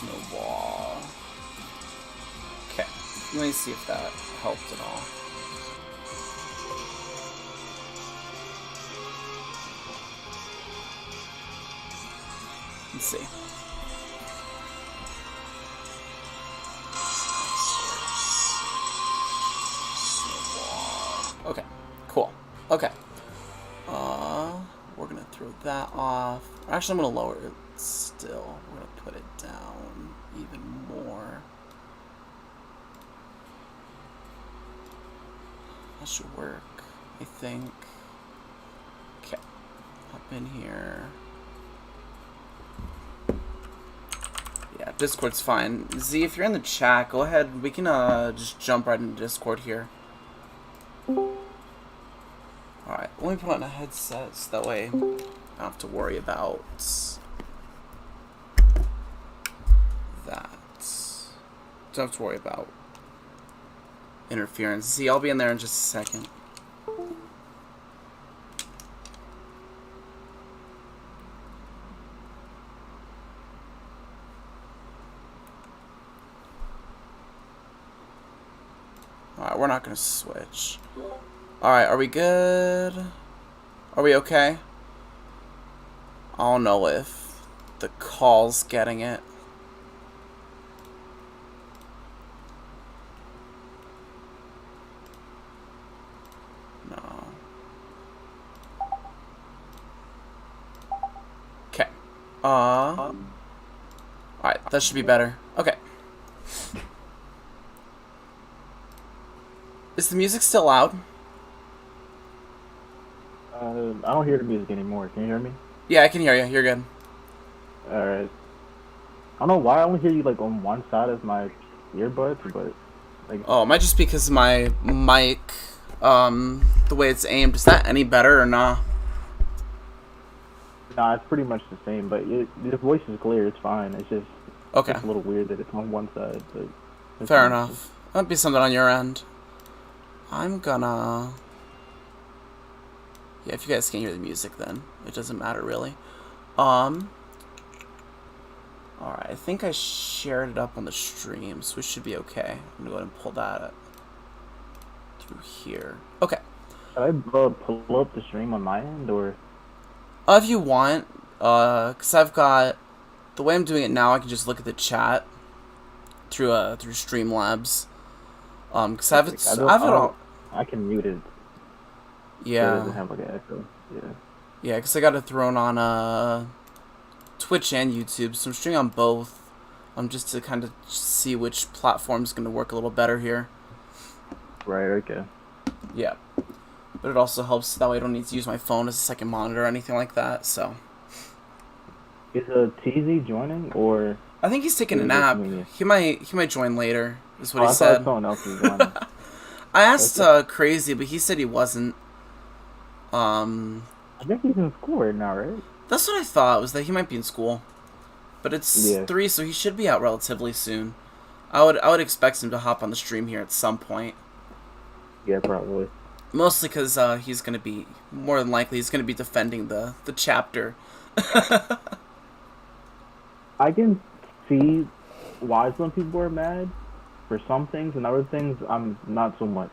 Snowball. Okay, let me see if that helped at all. Let's see. Okay, cool. Okay. We're gonna throw that off. Actually, I'm gonna lower it still. We're gonna put it down even more. That should work, I think. Okay, up in here. Yeah, Discord's fine. Z, if you're in the chat, go ahead. We can just jump right into Discord here. Alright, let me put on a headset so that way I don't have to worry about that. Don't have to worry about interference. See, I'll be in there in just a second. Alright, we're not gonna switch. Alright, are we good? Are we okay? I don't know if the call's getting it. No. Okay. Alright, that should be better. Okay. Is the music still loud? I don't hear the music anymore. Can you hear me? Yeah, I can hear you. You're good. Alright. I don't know why I only hear you like on one side of my earbuds, but like. Oh, it might just be because my mic, the way it's aimed. Is that any better or nah? Nah, it's pretty much the same, but your voice is clear. It's fine. It's just Okay. It's a little weird that it's on one side, but Fair enough. That'd be something on your end. I'm gonna. Yeah, if you guys can't hear the music, then it doesn't matter really. Alright, I think I shared it up on the stream, so we should be okay. I'm gonna go ahead and pull that through here. Okay. Should I pull up the stream on my end, or? If you want, cause I've got the way I'm doing it now, I can just look at the chat through Streamlabs. Cause I have it all. I can mute it. Yeah. So it doesn't have like an echo. Yeah. Yeah, because I got it thrown on Twitch and YouTube, so I'm streaming on both. Just to kind of see which platform's going to work a little better here. Right, okay. Yeah. But it also helps, that way I don't need to use my phone as a second monitor or anything like that, so. Is TZ joining, or? I think he's taking a nap. He might join later, is what he I said. thought someone else was joining. I asked Crazy, but he said he wasn't. I think he's in school right now, right? That's what I thought, was that he might be in school. But it's 3, so he should be out relatively soon. I would expect him to hop on the stream here at some point. Yeah, probably. Mostly because he's going to be, more than likely, he's going to be defending the chapter. I can see why some people are mad for some things, and other things I'm not so much.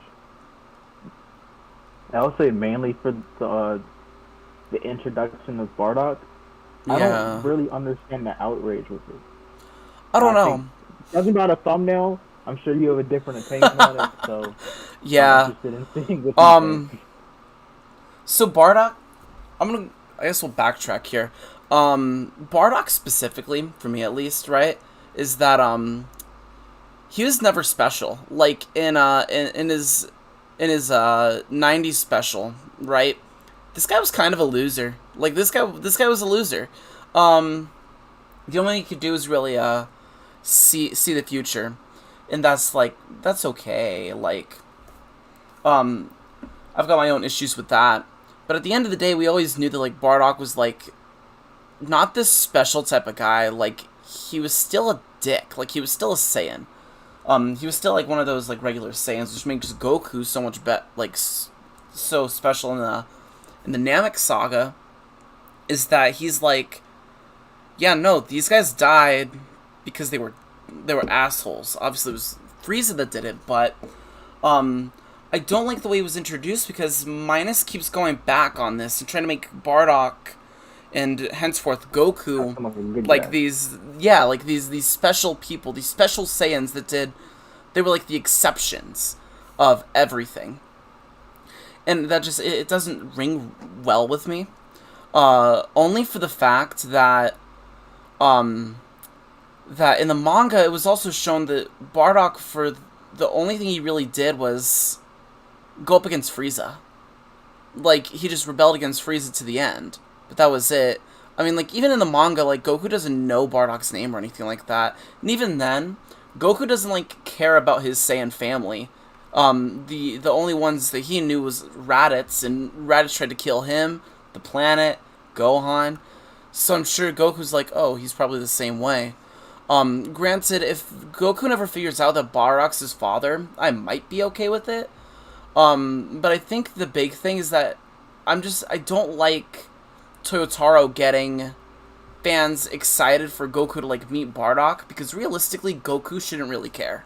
I would say mainly for the introduction of Bardock. Yeah. I don't really understand the outrage with it. I don't know. Judging by the thumbnail, I'm sure you have a different opinion on it, so yeah. I'm interested in seeing what you think. So Bardock, I guess we'll backtrack here. Bardock specifically, for me at least, right, is that he was never special. Like in his 90s special, right? This guy was kind of a loser. Like this guy was a loser. The only thing he could do is really see the future, and that's okay. Like I've got my own issues with that, but at the end of the day, we always knew that like Bardock was like not this special type of guy. Like he was still a dick. Like he was still a Saiyan. He was still like one of those like regular Saiyans, which makes Goku so much so special in the Namek saga, is that he's like, yeah, no, these guys died, because they were assholes. Obviously, it was Frieza that did it, but um, I don't like the way it was introduced because Minus keeps going back on this and trying to make Bardock and henceforth Goku Some of a good like guy. these special people, these special Saiyans they were like the exceptions of everything, and that just it doesn't ring well with me. Only for the fact that um that in the manga it was also shown that Bardock, for the only thing he really did was go up against Frieza. Like, he just rebelled against Frieza to the end, but that was it. I mean, like, even in the manga, like, Goku doesn't know Bardock's name or anything like that, and even then, Goku doesn't like care about his Saiyan family. The only ones that he knew was Raditz, and Raditz tried to kill him, the planet, Gohan. So I'm sure Goku's like, oh, he's probably the same way. Granted, if Goku never figures out that Bardock's his father, I might be okay with it. But I think the big thing is that I don't like Toyotaro getting fans excited for Goku to, like, meet Bardock, because realistically, Goku shouldn't really care.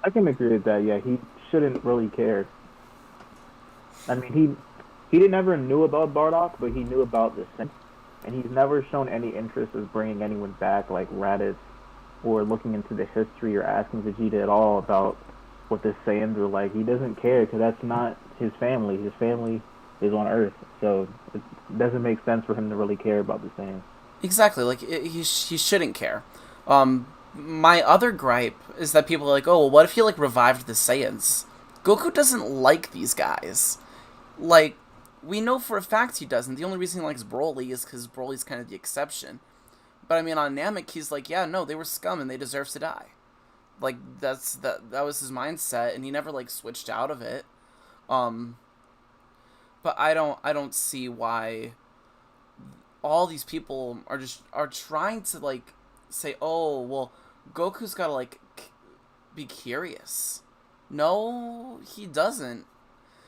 I can agree with that. Yeah, he shouldn't really care. I mean, he didn't ever knew about Bardock, but he knew about the Saiyans, and he's never shown any interest of bringing anyone back like Raditz, or looking into the history or asking Vegeta at all about what the Saiyans were like. He doesn't care because that's not his family. His family is on Earth, so it doesn't make sense for him to really care about the Saiyans. Exactly, like, he shouldn't care. My other gripe is that people are like, oh, well, what if he, like, revived the Saiyans? Goku doesn't like these guys. Like, we know for a fact he doesn't. The only reason he likes Broly is because Broly's kind of the exception. But I mean, on Namek, he's like, yeah, no, they were scum and they deserve to die. Like, that was his mindset, and he never, like, switched out of it. Um, but I don't see why all these people are trying to, like, say, oh, well, Goku's gotta, like, be curious. No, he doesn't.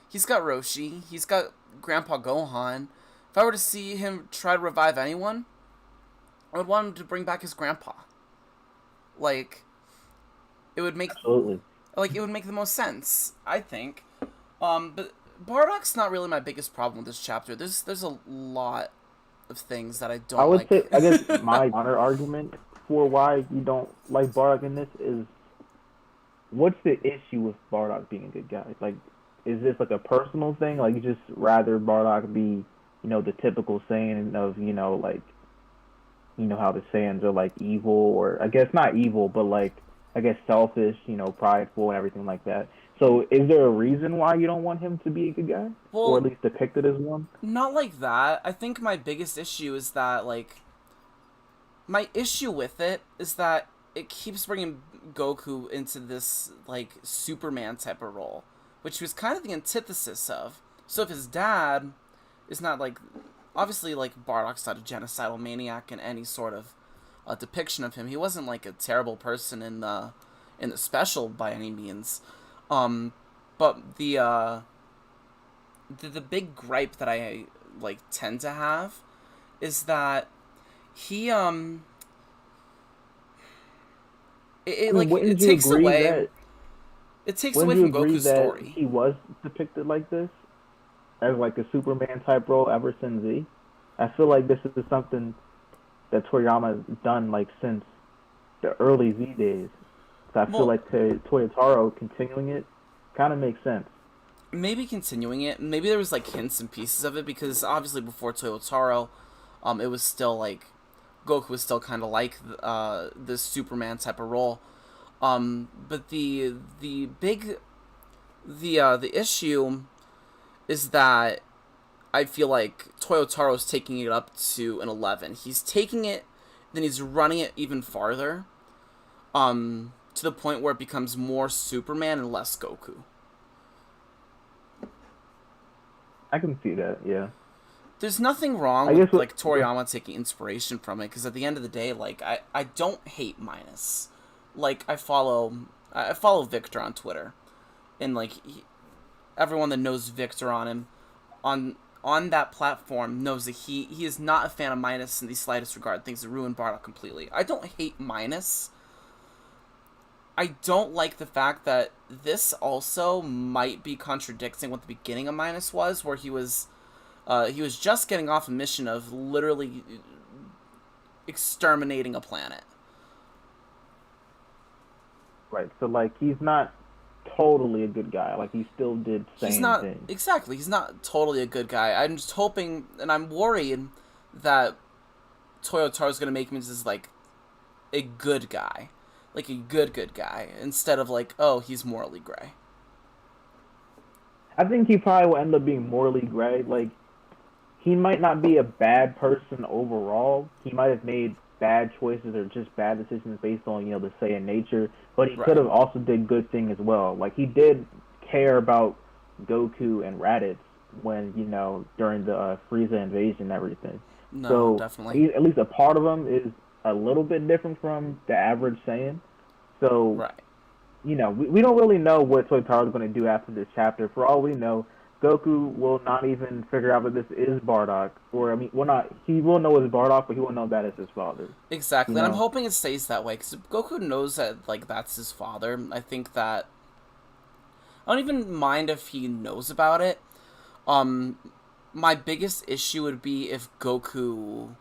He's got Roshi. He's got Grandpa Gohan. If I were to see him try to revive anyone, I would want him to bring back his grandpa. Like, it would make Absolutely. it would make the most sense, I think. But Bardock's not really my biggest problem with this chapter. There's a lot of things that I I don't would say, like. I guess my counter argument for why you don't like Bardock in this is, what's the issue with Bardock being a good guy? Like, is this like a personal thing? Like, you just rather Bardock be, the typical Saiyan of, like, how the Saiyans are like evil, or I guess not evil, but like, I guess selfish, prideful and everything like that. So is there a reason why you don't want him to be a good guy? Or at Well, least depicted as one? not like that. I think my biggest issue is that, like, my issue with it is that it keeps bringing Goku into this, like, Superman type of role, which was kind of the antithesis of. So if his dad is not, like, obviously, like, Bardock's not a genocidal maniac in any sort of depiction of him. He wasn't, like, a terrible person in the special by any means. But the big gripe that I, like, tend to have is that he I mean, like, wouldn't you agree that it takes wouldn't away you from agree Goku's that story. he was depicted like this, as like a Superman type role ever since Z? I feel like this is something that Toriyama has done like since the early Z days. So I feel Well, like Toyotaro continuing it kind of makes sense. maybe continuing it. Maybe there was, like, hints and pieces of it, because obviously before Toyotaro, it was still like Goku was still kind of like this Superman type of role. But the issue is that I feel like Toyotaro's taking it up to an 11. He's taking it, then he's running it even farther, to the point where it becomes more Superman and less Goku. I can see that. Yeah. There's nothing wrong I with, guess like, Toriyama taking inspiration from it, because at the end of the day, like, I don't hate Minus. Like, I follow Victor on Twitter, and, like, everyone that knows Victor on him, on that platform knows that he is not a fan of Minus in the slightest regard. Thinks it ruined Bardock completely. I don't hate Minus. I don't like the fact that this also might be contradicting what the beginning of Minus was, where he was just getting off a mission of literally exterminating a planet. Right. So like he's not totally a good guy. Like he still did same things. Exactly. He's not totally a good guy. I'm just hoping, and I'm worried that Toyotaro's gonna make him just like a good guy. Like a good guy, instead of like, oh, he's morally gray. I think he probably will end up being morally gray. Like, he might not be a bad person overall. He might have made bad choices or just bad decisions based on, the Saiyan nature. But he could have also did good thing as well. Like, he did care about Goku and Raditz when, during the Frieza invasion and everything. No, so definitely. At least a part of him is a little bit different from the average Saiyan. So, we don't really know what Toyotaro is going to do after this chapter. For all we know, Goku will not even figure out that this is Bardock. Or, he will know it's Bardock, but he won't know that it's his father. Exactly, and I'm hoping it stays that way, because Goku knows that, like, that's his father. I think that... I don't even mind if he knows about it. My biggest issue would be if Goku,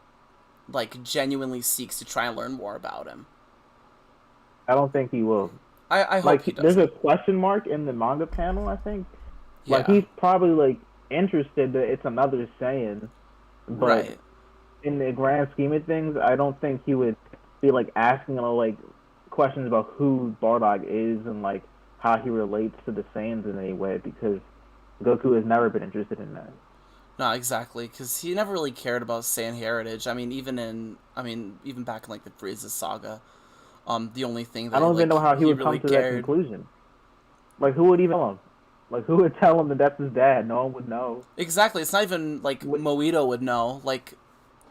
like, genuinely seeks to try and learn more about him. I don't think he will. I hope he does. There's a question mark in the manga panel, I think. Yeah. Like, he's probably, like, interested that it's another Saiyan. But in the grand scheme of things, I don't think he would be, like, asking, like, questions about who Bardock is and, like, how he relates to the Saiyans in any way, because Goku has never been interested in that. No, exactly, because he never really cared about Saiyan heritage. I mean, even back in, like, the Frieza saga. The only thing that I don't even know how he would really come to that conclusion. Like, who would even tell him? Like, who would tell him that that's his dad? No one would know. Exactly. It's not even, like, Moito would know. Like,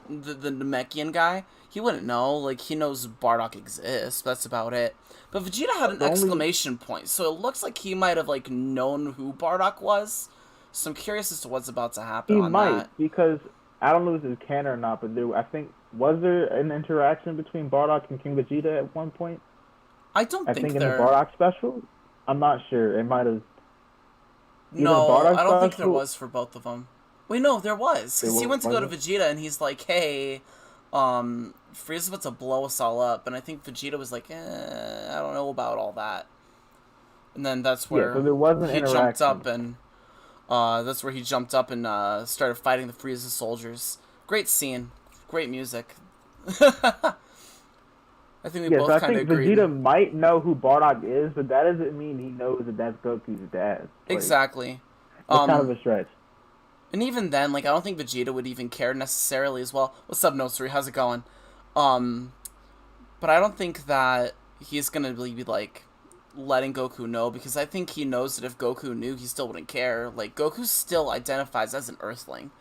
the Namekian guy, he wouldn't know. Like, he knows Bardock exists. That's about it. But Vegeta had an exclamation point, so it looks like he might have, like, known who Bardock was. So I'm curious as to what's about to happen on that. He might, because I don't know if this is canon or not, but I think... Was there an interaction between Bardock and King Vegeta at one point? I think in the Bardock special? I'm not sure. It might have... No, I don't think there was for both of them. Wait, no, there was. Because he went to go to Vegeta and he's like, hey, Frieza's about to blow us all up. And I think Vegeta was like, I don't know about all that. And then that's where so there was he jumped up and... that's where he jumped up and started fighting the Frieza soldiers. Great scene. Great music. I think we both kind of agree. Vegeta might know who Bardock is, but that doesn't mean he knows that that's Goku's dad. Like, exactly. It's kind of a stretch. And even then, like, I don't think Vegeta would even care necessarily as well. What's up, Nosuri? How's it going? But I don't think that he's gonna really be, like, letting Goku know, because I think he knows that if Goku knew, he still wouldn't care. Like, Goku still identifies as an Earthling.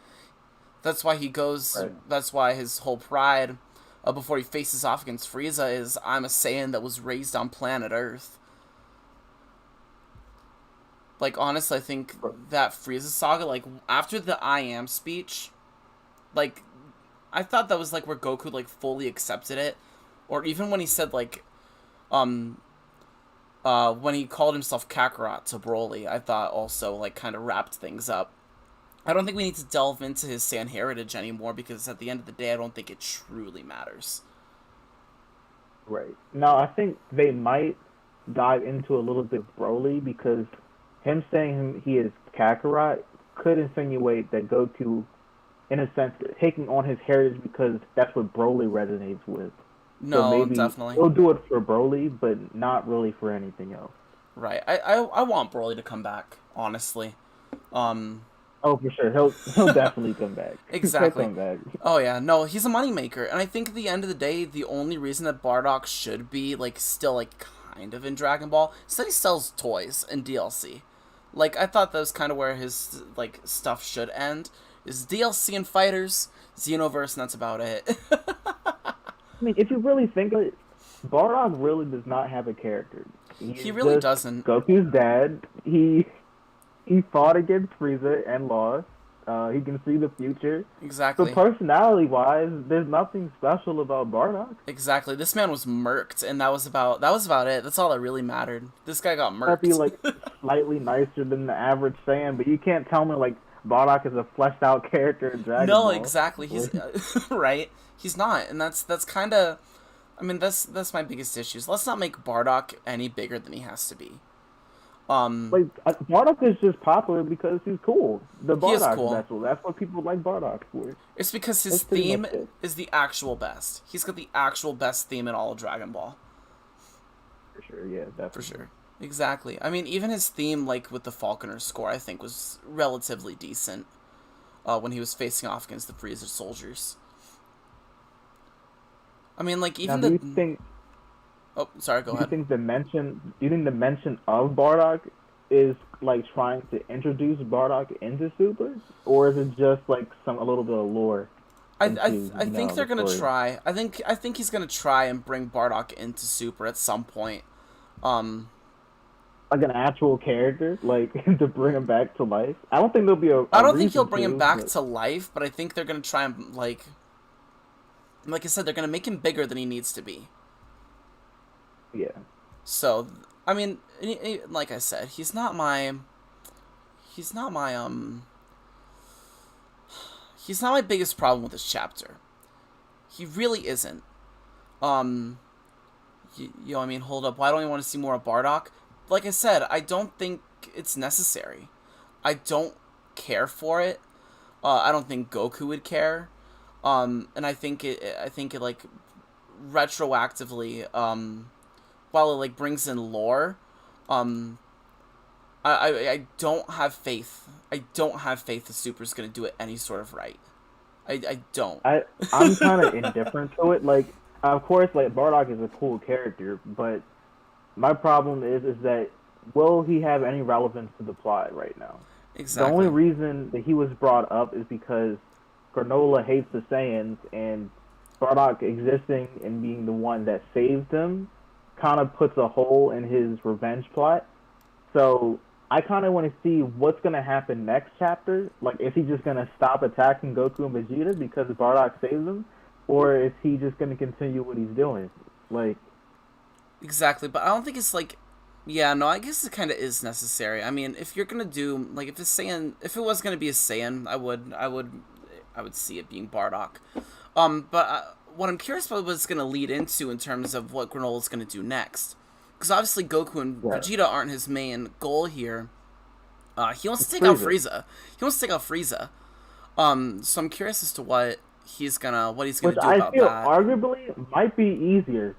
That's why he goes, that's why his whole pride, before he faces off against Frieza, is, I'm a Saiyan that was raised on planet Earth. Like, honestly, I think that Frieza saga, like, after the I am speech, like, I thought that was, like, where Goku, like, fully accepted it. Or even when he said, like, when he called himself Kakarot to Broly, I thought also, like, kind of wrapped things up. I don't think we need to delve into his Saiyan heritage anymore, because at the end of the day, I don't think it truly matters. Right. Now, I think they might dive into a little bit Broly, because him saying he is Kakarot could insinuate that Goku, in a sense, taking on his heritage because that's what Broly resonates with. No, so maybe definitely. He'll do it for Broly, but not really for anything else. Right. I want Broly to come back, honestly. Oh, for sure. He'll definitely come back. Exactly. He'll come back. Oh, yeah. No, he's a moneymaker. And I think at the end of the day, the only reason that Bardock should be, like, still, like, kind of in Dragon Ball is that he sells toys and DLC. Like, I thought that was kind of where his, like, stuff should end. Is DLC and Fighters, Xenoverse, and that's about it. I mean, if you really think of it, Bardock really does not have a character. He really doesn't. Goku's dad. He fought against Frieza and lost. He can see the future. So Exactly. personality-wise, there's nothing special about Bardock. Exactly. This man was murked, and that was about it. That's all that really mattered. This guy got Might be murked. like slightly nicer than the average Saiyan, but you can't tell me like Bardock is a fleshed out character in Dragon No, Ball. exactly. He's Like, right. He's not, and that's kind of. I mean, that's my biggest issues. Let's not make Bardock any bigger than he has to be. Um, Bardock is just popular because he's cool. The he is Bardock cool. vessel. That's what people like Bardock for. It's because his That's pretty much theme it. is the actual best. He's got the actual best theme in all of Dragon Ball. For sure, yeah, For definitely. sure. Exactly. I mean, even his theme, like with the Falconer score, I think was relatively decent. When he was facing off against the Frieza soldiers. I mean, like Now, even the. Oh, sorry. Go do you ahead. think the mention of Bardock is like trying to introduce Bardock into Super, or is it just like a little bit of lore into I think they're the gonna story? try. I think he's gonna try and bring Bardock into Super at some point. Um, Like an actual character, like to bring him back to life. I don't think there'll be I a don't think he'll reason bring him to, back but to life, but I think they're gonna try and like I said, they're gonna make him bigger than he needs to be. yeah. So, I mean, like I said, he's not my he's not my biggest problem with this chapter. He really isn't. Um, I mean, hold up. Why don't you want to see more of Bardock? Like I said, I don't think it's necessary. I don't care for it. I don't think Goku would care. And I think it like retroactively, while it like brings in lore, um, I don't have faith. I don't have faith the Super's gonna do it any sort of right. I don't. I I'm kind of indifferent to it. Like, of course, like Bardock is a cool character, but my problem is that will he have any relevance to the plot right now? The only Exactly. reason that he was brought up is because Granola hates the Saiyans, and Bardock existing and being the one that saved him kind of puts a hole in his revenge plot. So I kind of want to see what's going to happen next chapter. Like, is he just going to stop attacking Goku and Vegeta because Bardock saves him? Or is he just going to continue what he's doing? Like, Exactly. But I don't think it's like. Yeah, no, I guess it kind of is necessary. I mean, if you're gonna do like if it was gonna be a Saiyan, I would see it being Bardock. But what I'm curious about what it's gonna lead into in terms of what Granola's gonna do next, because obviously Goku and yeah, Vegeta aren't his main goal here. He wants to it's take out Frieza. Frieza. He wants to take out Frieza. So I'm curious as to what he's gonna Which do I about feel that. arguably might be easier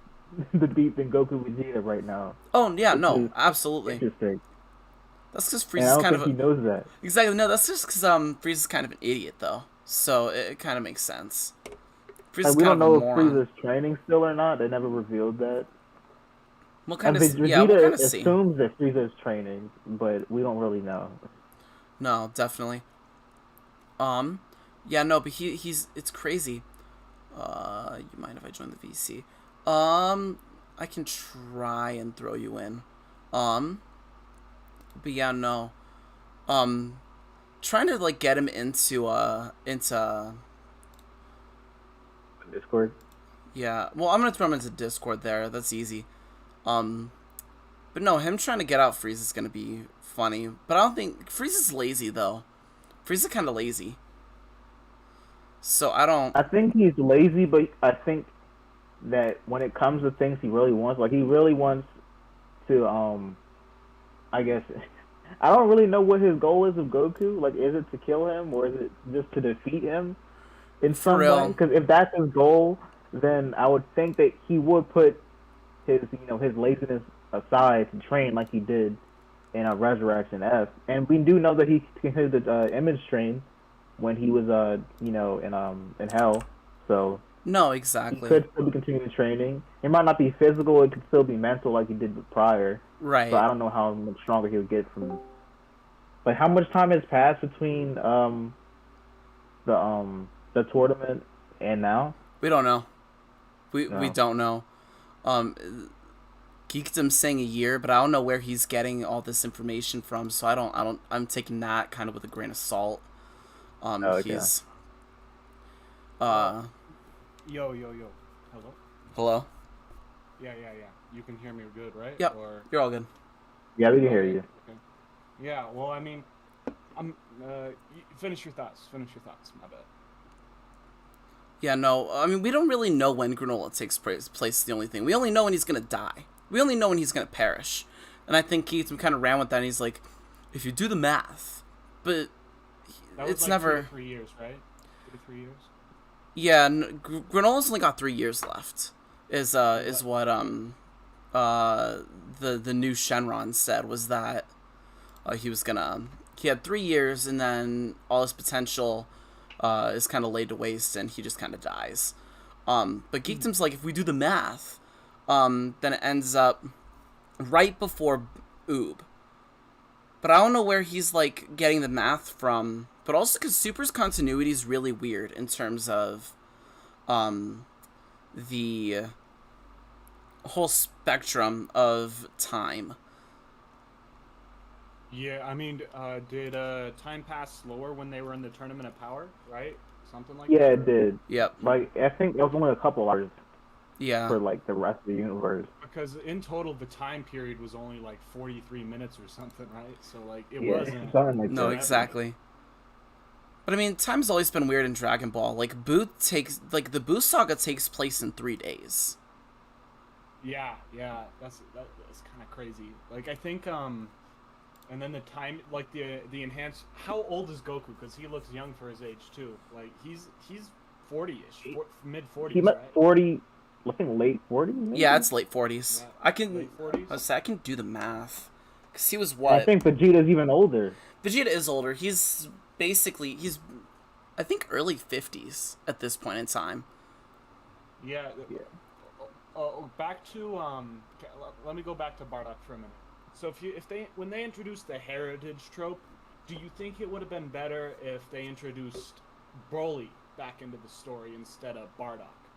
to beat than Goku Vegeta right now, Oh yeah, which no, is absolutely. interesting. That's because And I Frieza's don't kind think of he knows that. exactly no. That's just because Frieza's kind of an idiot though, so it kind of makes sense. Like, Frieza's we kind don't of a know if moron. Frieza's training still or not. They never revealed that. We'll kind And of yeah, we'll kind Vegeta of see. assumes that Frieza's training, but we don't really know. No, definitely. Um, yeah, no, but he's it's crazy. You mind if I join the VC? I can try and throw you in. Um, but yeah, no. Um, trying to like get him into Discord. yeah. Well, I'm gonna throw him into Discord there. That's easy. Um, but no, him trying to get out Frieza is gonna be funny. But I don't think Frieza's lazy though. Frieza's kind of lazy. So I don't. I think he's lazy, but I think that when it comes to things he really wants, like he really wants to, I guess, I don't really know what his goal is of Goku. Like, is it to kill him or is it just to defeat him in For some way? real. Because if that's his goal, then I would think that he would put his laziness aside to train like he did in Resurrection F. And we do know that he continued the image train when he was in hell. So No, he exactly. could still be continuing training. It might not be physical; it could still be mental, like he did with prior. So Right. I don't know how much stronger he would get from. Like, how much time has passed between the tournament and now? We don't know. We No. don't know. Geekdom's saying a year, but I don't know where he's getting all this information from. So I'm taking that kind of with a grain of salt. Oh, okay. He's Well, uh yo, yo, yo. Hello? hello. Yeah, yeah, yeah. You can hear me good, right? Yep, Or you're all good. Yeah, we can hear okay, you. okay. Yeah. Well, I mean, I'm. Finish your thoughts. Finish your thoughts. My bad. Yeah, no, I mean we don't really know when Granola takes place. The only thing we only know when he's gonna die. We only know when he's gonna perish, and I think Keaton kind of ran with that. And he's like, if you do the math, but That was it's like 2 to never. 3 years, right? 2 to 3 years. Yeah, Granola's only got 3 years left. Is What? what uh the new Shenron said was that he had 3 years and then all his potential is kind of laid to waste and he just kind of dies. But Geekdom's like, if we do the math, then it ends up right before Oob. But I don't know where he's like getting the math from. But also because Super's continuity is really weird in terms of the whole spectrum of time. Yeah, I mean, did time pass slower when they were in the Tournament of Power, right? Something like Yeah, that. it did. Yep. Like, I think it was only a couple hours Yeah. for like the rest of the universe. Because in total, the time period was only like 43 minutes or something, right? So like, it Yeah, wasn't. something like No, that. exactly. But I mean, time's always been weird in Dragon Ball. Like the Boo saga takes place in 3 days. Yeah, yeah, that's kind of crazy. Like I think and then the time, like the enhanced. How old is Goku? Because he looks young for his age too. Like he's 40ish, mid 40s, He met right? 40, I think late 40s. Maybe? Yeah, it's late 40s. Yeah, I can. late 40s. Let's say I can do the math. Cause he was And I what? think Vegeta's even older. Vegeta is older. He's I think early 50s at this point in time. Yeah. Yeah. Back to let me go back to Bardock for a minute. So when they introduced the heritage trope, do you think it would have been better if they introduced Broly back into the story instead of Bardock?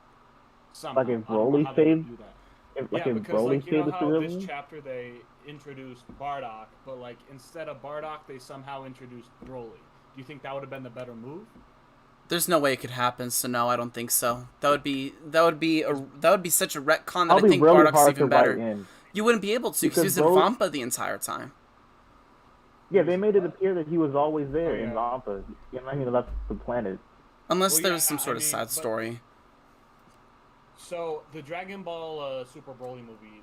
Somehow. Like if I don't know Broly how they would saved, do that. if Yeah, like if because Broly like you know saved the how Super this Villain? chapter they introduced Bardock, but like instead of Bardock they somehow introduced Broly. Do you think that would have been the better move? There's no way it could happen, so no, I don't think so. That would be such a retcon that That'll I be think really Bardock's hard to even write better. in. You wouldn't be able to because he was Because in those, Vampa the entire time. yeah, they made it appear that he was always there Oh, in yeah. Vampa. You know, he left the planet. Unless Well, there yeah, was some sort I of mean, side but- story. So the Dragon Ball Super Broly movie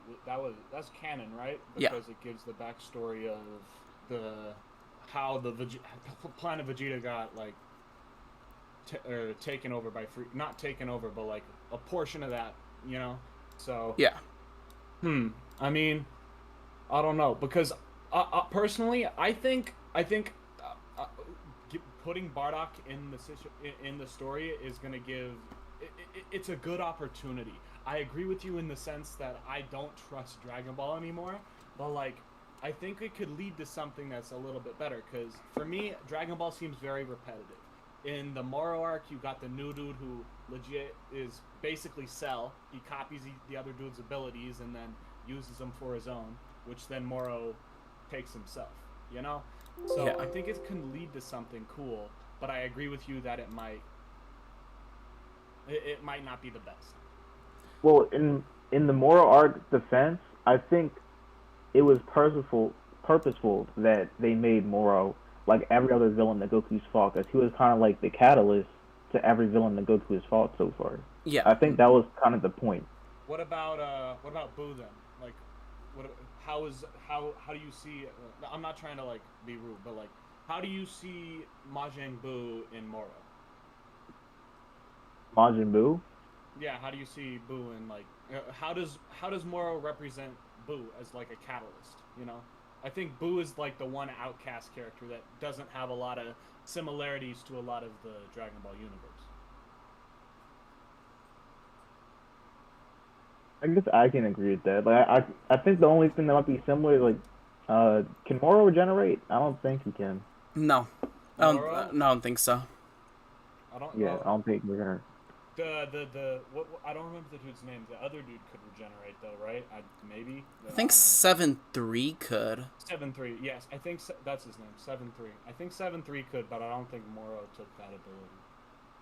that's canon, right? Yeah. Because it gives the backstory of how the planet Vegeta got like taken over by not taken over, but like a portion of that, you know. So Yeah. I mean, I don't know because personally, I think putting Bardock in the story is gonna give it's a good opportunity. I agree with you in the sense that I don't trust Dragon Ball anymore, but like I think it could lead to something that's a little bit better. Because for me, Dragon Ball seems very repetitive. In the Moro arc, you got the new dude who legit is basically Cell. He copies the other dude's abilities and then uses them for his own, which then Moro takes himself. You know, so Yeah. I think it can lead to something cool. But I agree with you that it might not be the best. Well, in the moral arc defense, I think it was purposeful that they made Moro like every other villain that Goku's fought, because he was kind of like the catalyst to every villain that Goku has fought so far. Yeah. I think that was kind of the point. What about Boo then? Like, how do you see? I'm not trying to like be rude, but like, how do you see Majin Buu in Moro? Majin Buu? Yeah, how do you see Boo in like? How does Moro represent Boo as like a catalyst? You know, I think Boo is like the one outcast character that doesn't have a lot of similarities to a lot of the Dragon Ball universe. I guess I can agree with that. Like I think the only thing that might be similar is like, can Moro regenerate? I don't think he can. No. Moro? No, I don't think so. I don't Yeah, know. I don't think we're gonna. what I don't remember the dude's name. The other dude could regenerate though, right? Maybe. I think 7-3 could. 7-3. Yes, I think that's his name. 7-3. I think 7-3 could, but I don't think Moro took that ability.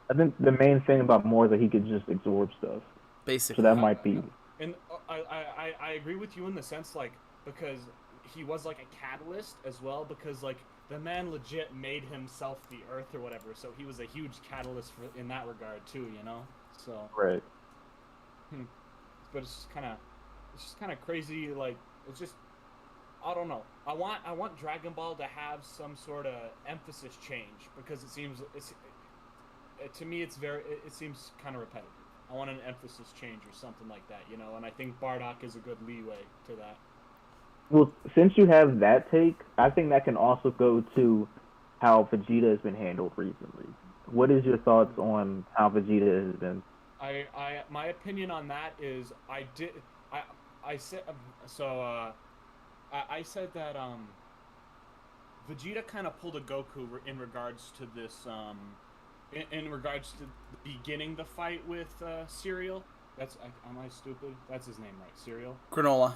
I think the main thing about Moore is that he could just absorb stuff. Basically. So that might be. And I agree with you in the sense like because he was like a catalyst as well because like the man legit made himself the Earth or whatever, so he was a huge catalyst in that regard too, you know. So Right. But it's just kind of crazy. Like it's just I don't know. I want Dragon Ball to have some sort of emphasis change because it seems to me it seems kind of repetitive. I want an emphasis change or something like that, you know. And I think Bardock is a good leeway to that. Well, since you have that take, I think that can also go to how Vegeta has been handled recently. What is your thoughts on how Vegeta has been? My opinion on that is I said that Vegeta kind of pulled a Goku in regards to this in regards to beginning the fight with Cereal. Am I stupid? That's his name, right? Cereal. Granola.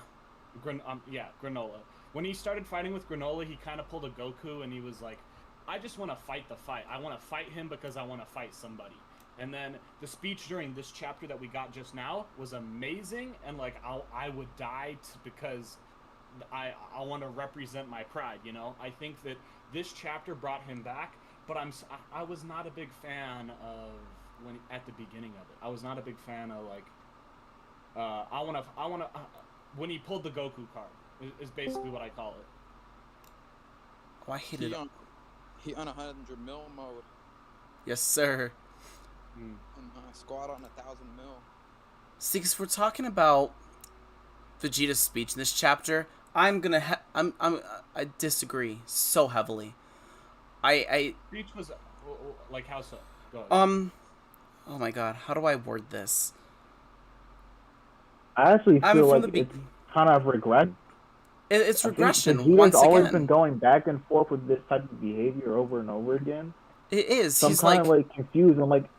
Yeah, Granola. When he started fighting with Granola, he kind of pulled a Goku, and he was like, I just want to fight the fight. I want to fight him because I want to fight somebody. And then the speech during this chapter that we got just now was amazing, and like I would die because I want to represent my pride, you know? I think that this chapter brought him back, but I was not a big fan of when at the beginning of it. I was not a big fan of like when he pulled the Goku card is basically what I call it. Oh, I hated it. He on 100 mil mode. Yes, sir. And squad on 1,000 mil. See, because we're talking about Vegeta's speech in this chapter, I disagree so heavily. Speech was like how so? Go ahead. Oh my god, how do I word this? I actually feel like it's kind of regret. It's regression Vegeta's once again. always been going back and forth with this type of behavior over and over again. It is. So he's I'm kind of like confused. I'm like,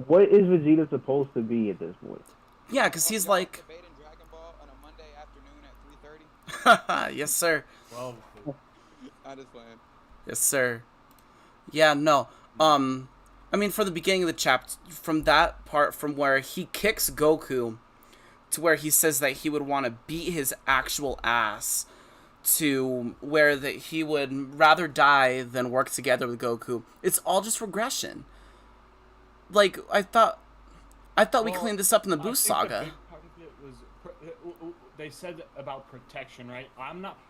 what is Vegeta supposed to be at this point? Yeah, because he's like. Debating Dragon Ball on a Monday afternoon at 3:30. Yes, sir. Well, I just playing. Yes, sir. Yeah, no. I mean, for the beginning of the chapter, from that part, from where he kicks Goku to where he says that he would want to beat his actual ass, to where that he would rather die than work together with Goku. It's all just regression. Like, I thought we cleaned this up in the Boost Saga. Big part of it was they said about protection, right?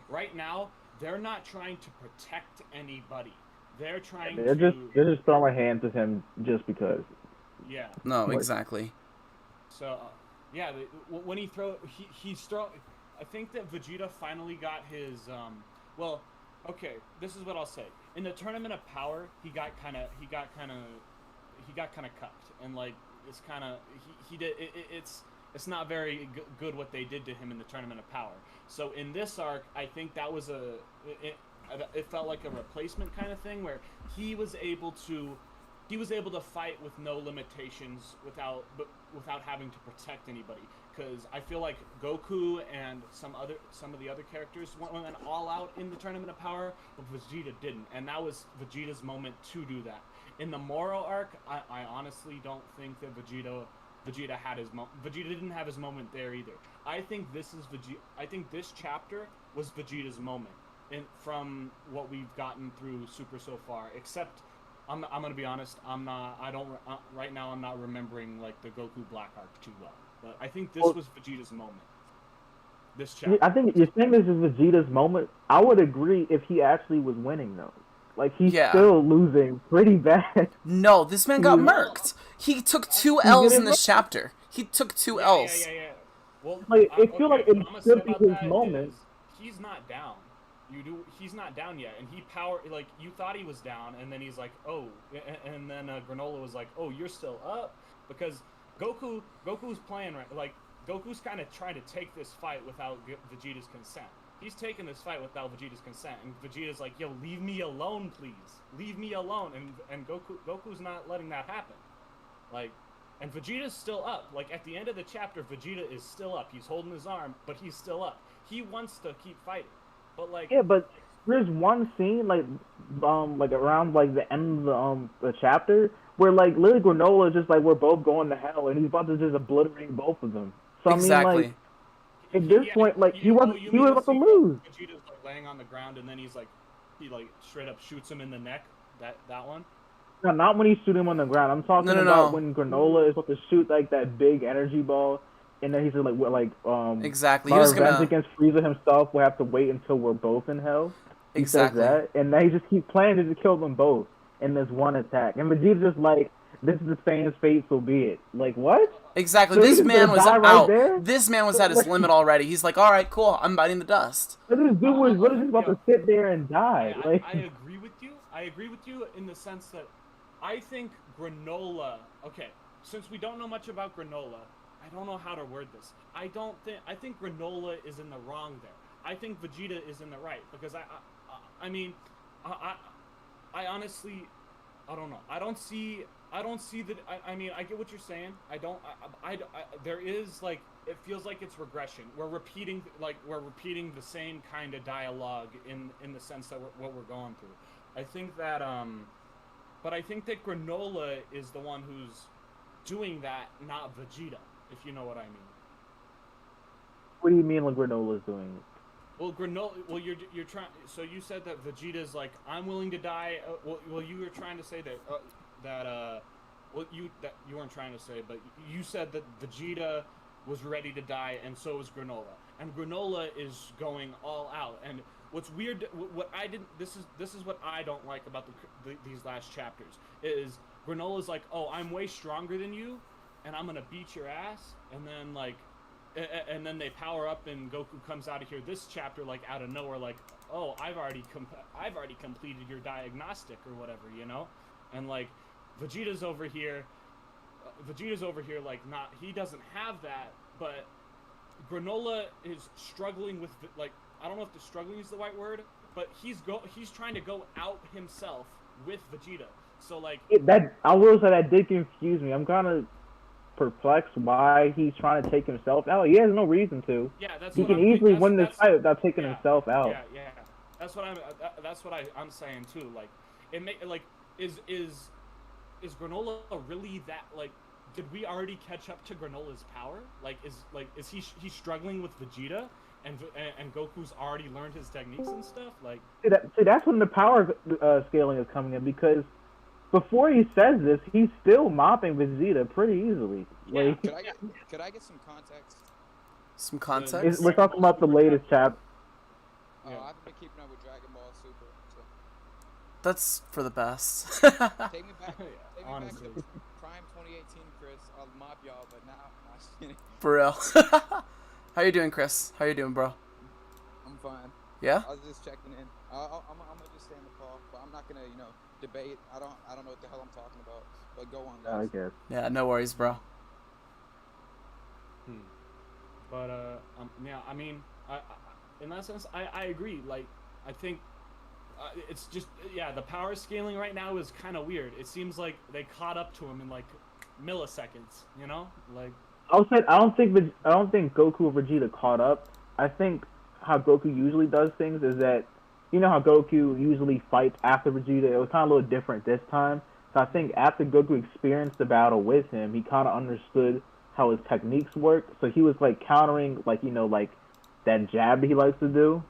Right now. They're not trying to protect anybody. They're trying They're just throwing hands at him just because. Yeah. No, exactly. So, yeah, when he's throw. I think that Vegeta finally got his. Well, okay. This is what I'll say. In the Tournament of Power, he got kind of cucked, and like it's kind of he did it's not very good what they did to him in the Tournament of Power. So in this arc, I think that was it felt like a replacement kind of thing where he was able to fight with no limitations without having to protect anybody. Because I feel like Goku and some of the other characters went all out in the Tournament of Power, but Vegeta didn't, and that was Vegeta's moment to do that. In the Moro arc, I honestly don't think that Vegeta had his Vegeta didn't have his moment there either. I think this chapter was Vegeta's moment, and from what we've gotten through Super so far. Except, I'm gonna be honest, right now I'm not remembering like the Goku Black arc too well. But I think this was Vegeta's moment. This chapter. I think you're saying this is Vegeta's moment. I would agree if he actually was winning though. Like he's still losing pretty bad. No, this man got murked. He took 2 L's in this chapter. He took 2 L's. Yeah. Well, like I feel like it should be his moment. He's not down. He's not down yet, and you thought he was down, and then he's like, oh, and then Granola was like, oh, you're still up, because Goku's playing right, like Goku's kind of trying to take this fight without Vegeta's consent. He's taking this fight without Vegeta's consent, and Vegeta's like, yo, leave me alone, please, leave me alone, and Goku's not letting that happen, like, And Vegeta's still up. Like, at the end of the chapter, Vegeta is still up. He's holding his arm, but he's still up. He wants to keep fighting. But, like... Yeah, but there's one scene, like around, like, the end of the chapter, where, like, literally Granola is just, like, we're both going to hell, and he's about to just obliterate both of them. So, Exactly. I mean, like, at this point, like, he was about to lose. Vegeta's, like, laying on the ground, and then he, like, straight up shoots him in the neck. That one? No, not when he shoot him on the ground. I'm talking about when Granola is about to shoot, like, that big energy ball, and then he's just exactly. He was gonna against Frieza himself. We'll have to wait until we're both in hell. He says that, and then he just keeps planning to kill them both in this one attack. And Vegeta's just like, "This is the same fate, so be it." Like, what? Exactly. So this man was out. Right this man was at his limit already. He's like, "All right, cool. I'm biting the dust." But this dude was literally about to sit there and die. I agree with you. I agree with you in the sense that I think Granola... Okay, since we don't know much about Granola, I don't know how to word this. I think Granola is in the wrong there. I think Vegeta is in the right, because I mean, I honestly, I don't know. I don't see that. I mean, I get what you're saying. There is, like, it feels like it's regression. We're repeating the same kind of dialogue in the sense that what we're going through. I think that but I think that Granola is the one who's doing that, not Vegeta, if you know what I mean. What do you mean, like, Granola is doing it? Well, Granola. Well, you're trying. So you said that Vegeta's like, I'm willing to die. Well, you were trying to say that you weren't trying to say, but you said that Vegeta was ready to die, and so is Granola. And Granola is going all out. And what's weird, this is what I don't like about these last chapters, is Granola's like, oh, I'm way stronger than you, and I'm gonna beat your ass, and then, like, and then they power up, and Goku comes out of here this chapter, like, out of nowhere, like, oh, I've already completed your diagnostic or whatever, you know, and, like, Vegeta's over here, like, not, he doesn't have that, but Granola is struggling with, like, I don't know if the struggling is the right word, but he's trying to go out himself with Vegeta. So, like, I will say that did confuse me. I'm kind of perplexed why he's trying to take himself out. He has no reason to. Yeah, that's he what can easily win this fight without taking himself out. Yeah. That's what I'm saying too. Like, is Granola really that, like? Did we already catch up to Granola's power? Like, is he struggling with Vegeta, and Goku's already learned his techniques and stuff? Like, see, that's when the power scaling is coming in, because before he says this, he's still mopping Vegeta pretty easily. Yeah. Like, Could I get some context? Some context? We're talking about the latest chapter. I haven't been keeping up with Dragon Ball Super. So. That's for the best. Take me back. Honestly. Take me back to Prime 2018, Chris. I'll mop y'all, but now. For real. How you doing, Chris? How you doing, bro? I'm fine. Yeah? I was just checking in. I'm gonna just stay on the call, but I'm not gonna, debate. I don't know what the hell I'm talking about. But go on, guys. I guess. Yeah, no worries, bro. But yeah, I mean, in that sense, I agree. Like, I think it's just, yeah, the power scaling right now is kind of weird. It seems like they caught up to him in, like, milliseconds. You know, like. I don't think Goku or Vegeta caught up. I think how Goku usually does things is that, you know how Goku usually fights after Vegeta? It was kind of a little different this time. So I think after Goku experienced the battle with him, he kind of understood how his techniques work. So he was, like, countering, like, like that jab that he likes to do.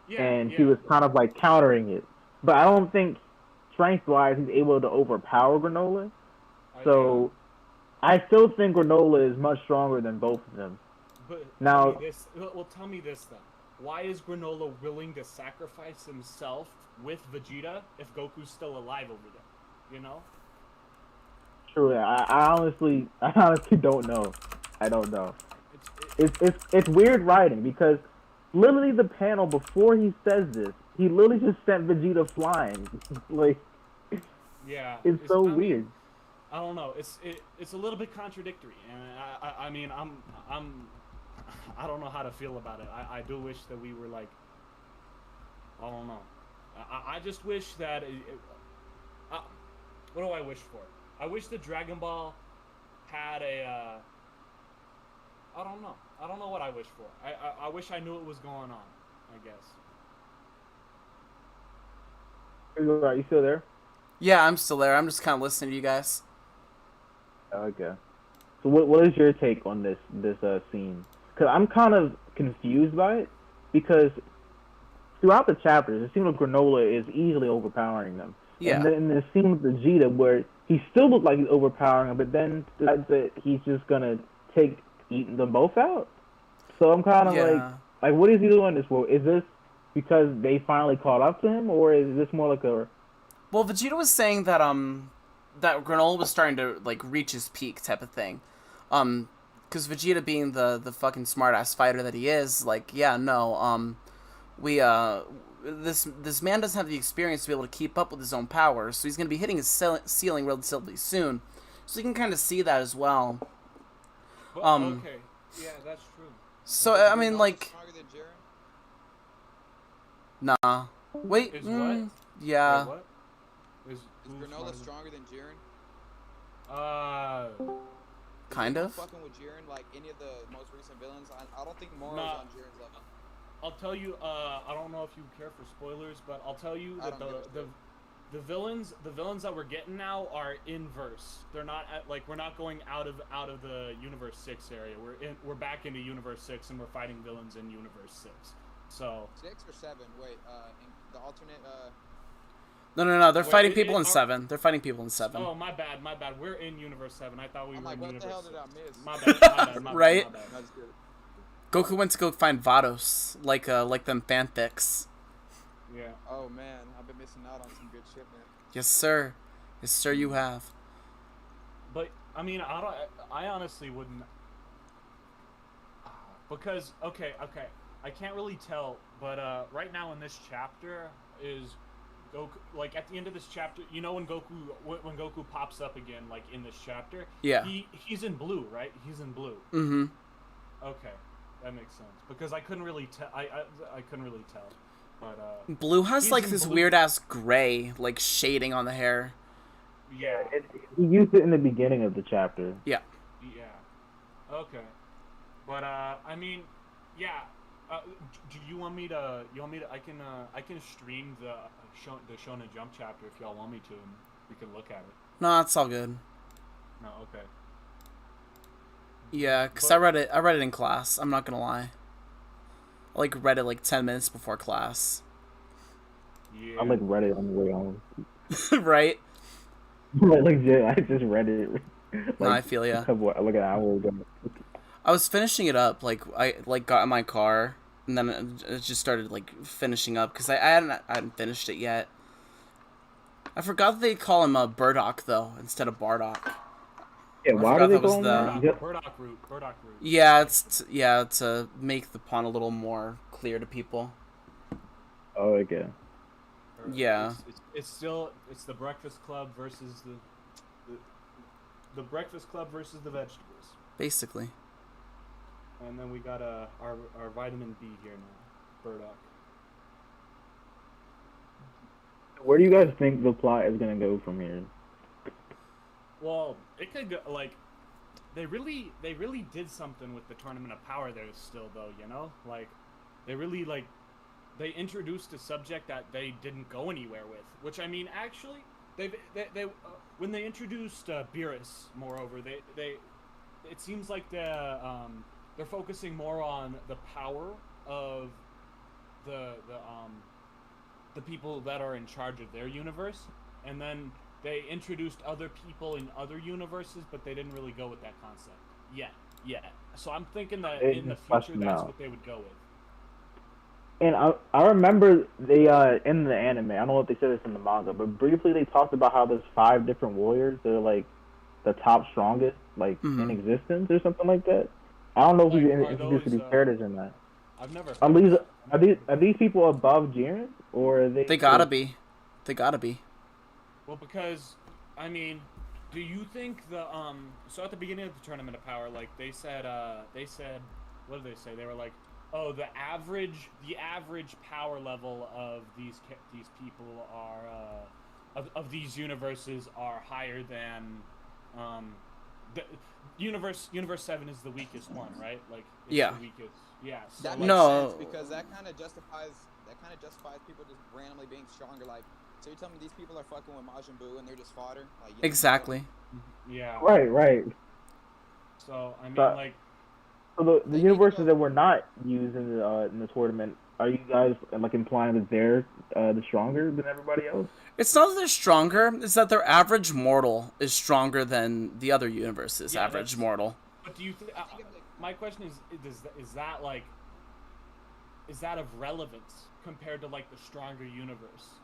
Yeah, and he was kind of, like, countering it. But I don't think strength-wise he's able to overpower Granola. So I still think Granola is much stronger than both of them. But now, tell me this then. Why is Granola willing to sacrifice himself with Vegeta if Goku's still alive over there? You know? True. I honestly don't know. I don't know. It's weird writing, because literally the panel before he says this, he literally just sent Vegeta flying. Like, yeah, it's so weird. I don't know. It's a little bit contradictory, and I mean, I don't know how to feel about it. I do wish that we were, like, I don't know. I just wish that. What do I wish for? I wish that Dragon Ball had a I don't know. I don't know what I wish for. I wish I knew what was going on, I guess. Are you still there? Yeah, I'm still there. I'm just kind of listening to you guys. Okay. So what is your take on this scene? Because I'm kind of confused by it, because throughout the chapters, it seems like Granola is easily overpowering them. Yeah. And then in the scene with Vegeta, where he still looked like he's overpowering them, but then decides that he's just gonna eat them both out. So I'm kind of Yeah. like, what is he doing this for? Is this because they finally caught up to him, or is this more like a? Well, Vegeta was saying that that Granola was starting to like reach his peak type of thing, because Vegeta being the fucking smart ass fighter that he is, like, yeah, no, we this man doesn't have the experience to be able to keep up with his own powers, so he's gonna be hitting his ceiling relatively soon. So you can kind of see that as well. But, okay, yeah, that's true. So Is I mean, Granola like, stronger than Jiren? nah. Wait. Is what? Yeah. Wait, what? Is Granola stronger than Jiren? Kind Is of. fucking with Jiren like any of the most recent villains? I don't think Moro's Nah. on Jiren's level. I'll tell you. I don't know if you care for spoilers, but I'll tell you I that don't give a the villains that we're getting now are inverse. They're not we're not going out of the Universe 6 area. We're back into Universe 6 and we're fighting villains in Universe 6. So 6 or 7? Wait, in the alternate. No. They're Wait, fighting people in 7. They're fighting people in 7. Oh, my bad. We're in Universe 7. I thought we I'm were like, in what the Universe hell 6. did I miss? My bad. Right? My bad. That's good. Goku went to go find Vados, like them fanfics. Yeah. Oh man, I've been missing out on some good shit, man. Yes, sir. Yes, sir. You have. But I mean, I honestly wouldn't, because okay, I can't really tell, but right now in this chapter is Goku, like at the end of this chapter, you know, when Goku pops up again, like in this chapter, Yeah. he's in blue, right? He's in blue. Mm-hmm. Okay, that makes sense, because I couldn't really tell. I couldn't really tell, but Blue has he's like in this blue. weird ass gray, like shading on the hair. Yeah. He used it in the beginning of the chapter. Yeah. Yeah. Okay. But I mean, yeah. Do you want me to? I can stream the Shonen Jump chapter if y'all want me to, and we can look at it. No, it's all good. No. Okay. Yeah, cause But- I read it in class. I'm not gonna lie. I like read it like 10 minutes before class. Yeah. I read it on the way home. Right? Legit, I just read it. No, I feel ya. Like an hour ago. I was finishing it up. Like I got in my car and then it just started like finishing up because I hadn't finished it yet. I forgot that they call him Bardock though instead of Bardock. Yeah, why do forgot they that was call him the- that? Bardock root. Yeah, it's to make the pun a little more clear to people. Oh, okay. Yeah. It's the Breakfast Club versus the Breakfast Club versus the vegetables. Basically. And then we got our vitamin B here now, Bardock. Where do you guys think the plot is gonna go from here? Well, it could go like they really did something with the Tournament of Power there still though, you know? Like they really they introduced a subject that they didn't go anywhere with, which I mean actually they when they introduced Beerus, moreover, they it seems like they're focusing more on the power of the people that are in charge of their universe, and then they introduced other people in other universes, but they didn't really go with that concept yet. So I'm thinking that They in the just future, fleshed them that's out. what they would go with. And I remember they in the anime, I don't know if they said this in the manga, but briefly they talked about how there's 5 different warriors that are like the top strongest in existence or something like that. I don't know if we Like, are introduced those, these characters in that. I've never. Are these people above Jiren, or are they? They gotta be. They gotta be. Well, because I mean, do you think the so at the beginning of the Tournament of Power, like they said what did they say? They were like, oh, the average power level of these people are of these universes are higher than the, Universe 7 is the weakest one, right? Like it's Yeah. the weakest. Yeah. So That like, makes No. sense because that kind of justifies people just randomly being stronger. Like, so you're telling me these people are fucking with Majin Buu and they're just fodder? Like, you know, Exactly. yeah. Right. So I mean, So- like, So the They need to universes go- that were not used in the tournament, are you guys like implying that they're the stronger than everybody else? It's not that they're stronger, it's that their average mortal is stronger than the other universe's Yeah, average that's- mortal. but do you? I think of, like, My question is that like, is that of relevance compared to like the stronger universe?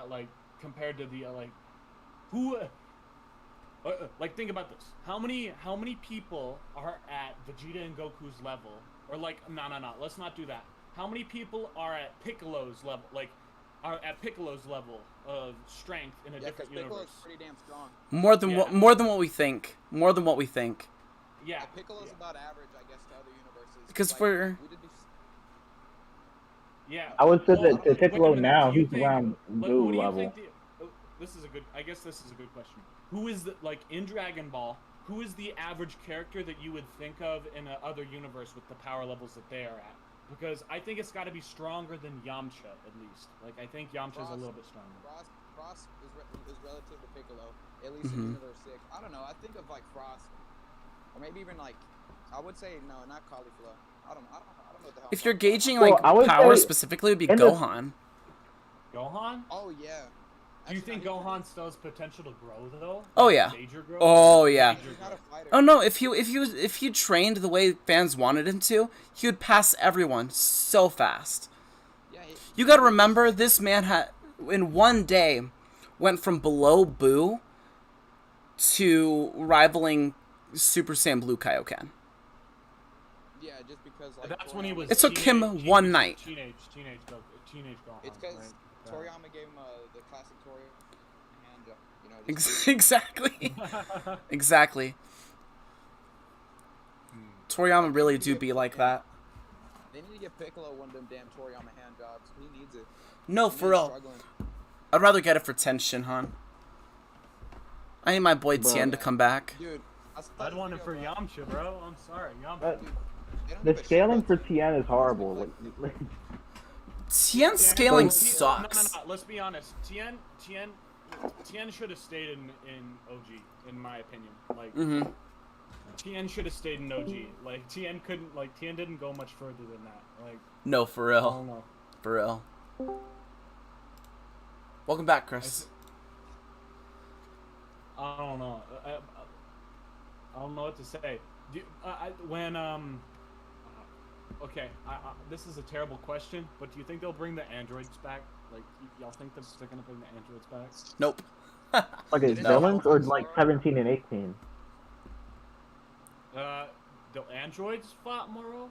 Like compared to the like, who? Like think about this. How many people are at Vegeta and Goku's level? Or like no. Let's not do that. How many people are at Piccolo's level? Like are at Piccolo's level of strength in a yeah, because different Piccolo's universe? pretty damn strong. More than Yeah. more than what we think. More than what we think. Yeah. Like, Piccolo's yeah. about average, I guess, to other universes. Because like, we're we did be, Yeah. I would say Well, that to wait a Piccolo minute, now, do you he's think- around like, Boo what do you level. think this is a good. I guess this is a good question. Who is the like in Dragon Ball? Who is the average character that you would think of in a other universe with the power levels that they are at? Because I think it's got to be stronger than Yamcha at least. Like I think Yamcha's a little bit stronger. Frost is relative to Piccolo, at least in Universe 6. I don't know. I think of like Frost, or maybe even like, I would say no, not Cauliflower. I don't know what the hell. if you're I'm talking about. gauging Well, like I would power say specifically, it'd be in the- Gohan. Gohan? Oh yeah. Do you Actually, think no, he's Gohan still has potential to grow though? Oh, Like, yeah. Major growth? Oh, yeah. Major He's not a growth. fighter. Oh no! If he trained the way fans wanted him to, he would pass everyone so fast. Yeah, You got to remember, this man had in one day went from below Boo to rivaling Super Saiyan Blue Kaioken. Yeah, just because like. That's when he was. It took him one night. Teenage Gohan. It's because right? Toriyama gave him the classic Toriyama hand, you know. just- Exactly. Exactly. Toriyama really do be like that. They need to get Piccolo one of them damn Toriyama hand jobs. He needs it. No, He's for real. struggling. I'd rather get it for Tenshin, Han. I need my boy Bro. Tien to come back. Dude, I saw I'd this want it for video, bro. Yamcha, bro. I'm sorry, Yamcha. But Dude, they don't the give a shit scaling about for Toriyama. Tien is horrible. Like, Tien's scaling No, sucks. no. Let's be honest. Tien should have stayed in OG, in my opinion. Like Mm-hmm. Tien should have stayed in OG. Like Tien didn't go much further than that. Like No, for I real. don't know. For real. Welcome back, Chris. I don't know. I don't know what to say. Okay, this is a terrible question, but do you think they'll bring the androids back? Like, y'all think they're gonna bring the androids back? Nope. like as No. villains or like 17 and 18? The androids fought Moro?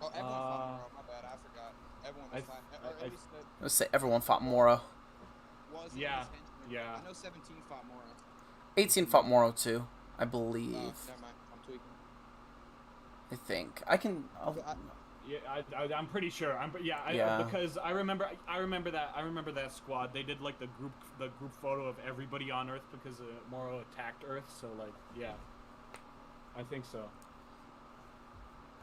Oh, everyone fought Moro. My bad, I forgot. Everyone was fighting. Or at least Let's say everyone fought Moro. was Yeah, his henchman. yeah. I know 17 fought Moro. 18 fought Moro too, I believe. Never mind. I'm tweaking. I think. I can. Yeah, I'm pretty sure. Yeah. Because I remember that squad. They did like the group photo of everybody on Earth because Moro attacked Earth. So like, yeah, I think so.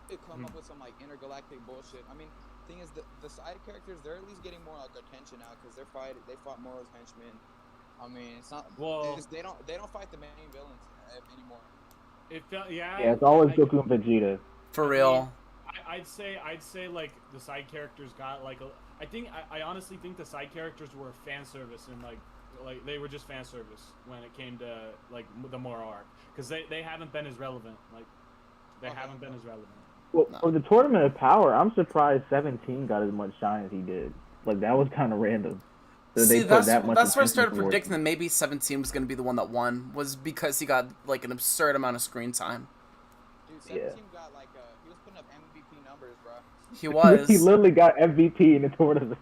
They come up with some like intergalactic bullshit. I mean, thing is, the side characters, they're at least getting more like attention now because they fought Moro's henchmen. I mean, it's not. Well, they don't fight the main villains anymore. It felt yeah. Yeah, it's always Goku and Vegeta. For real. I'd say like the side characters got like I honestly think the side characters were fan service and like they were just fan service when it came to like the Moro arc because they haven't been as relevant haven't been as relevant. Well, for the Tournament of Power, I'm surprised 17 got as much shine as he did. Like, that was kind of random. That See, they put that's that much where I attention started towards predicting that him. maybe 17 was going to be the one that won, was because he got like an absurd amount of screen time. Dude, 17 got like he was putting up MVP numbers, bro. He was. He literally got MVP in the tournament.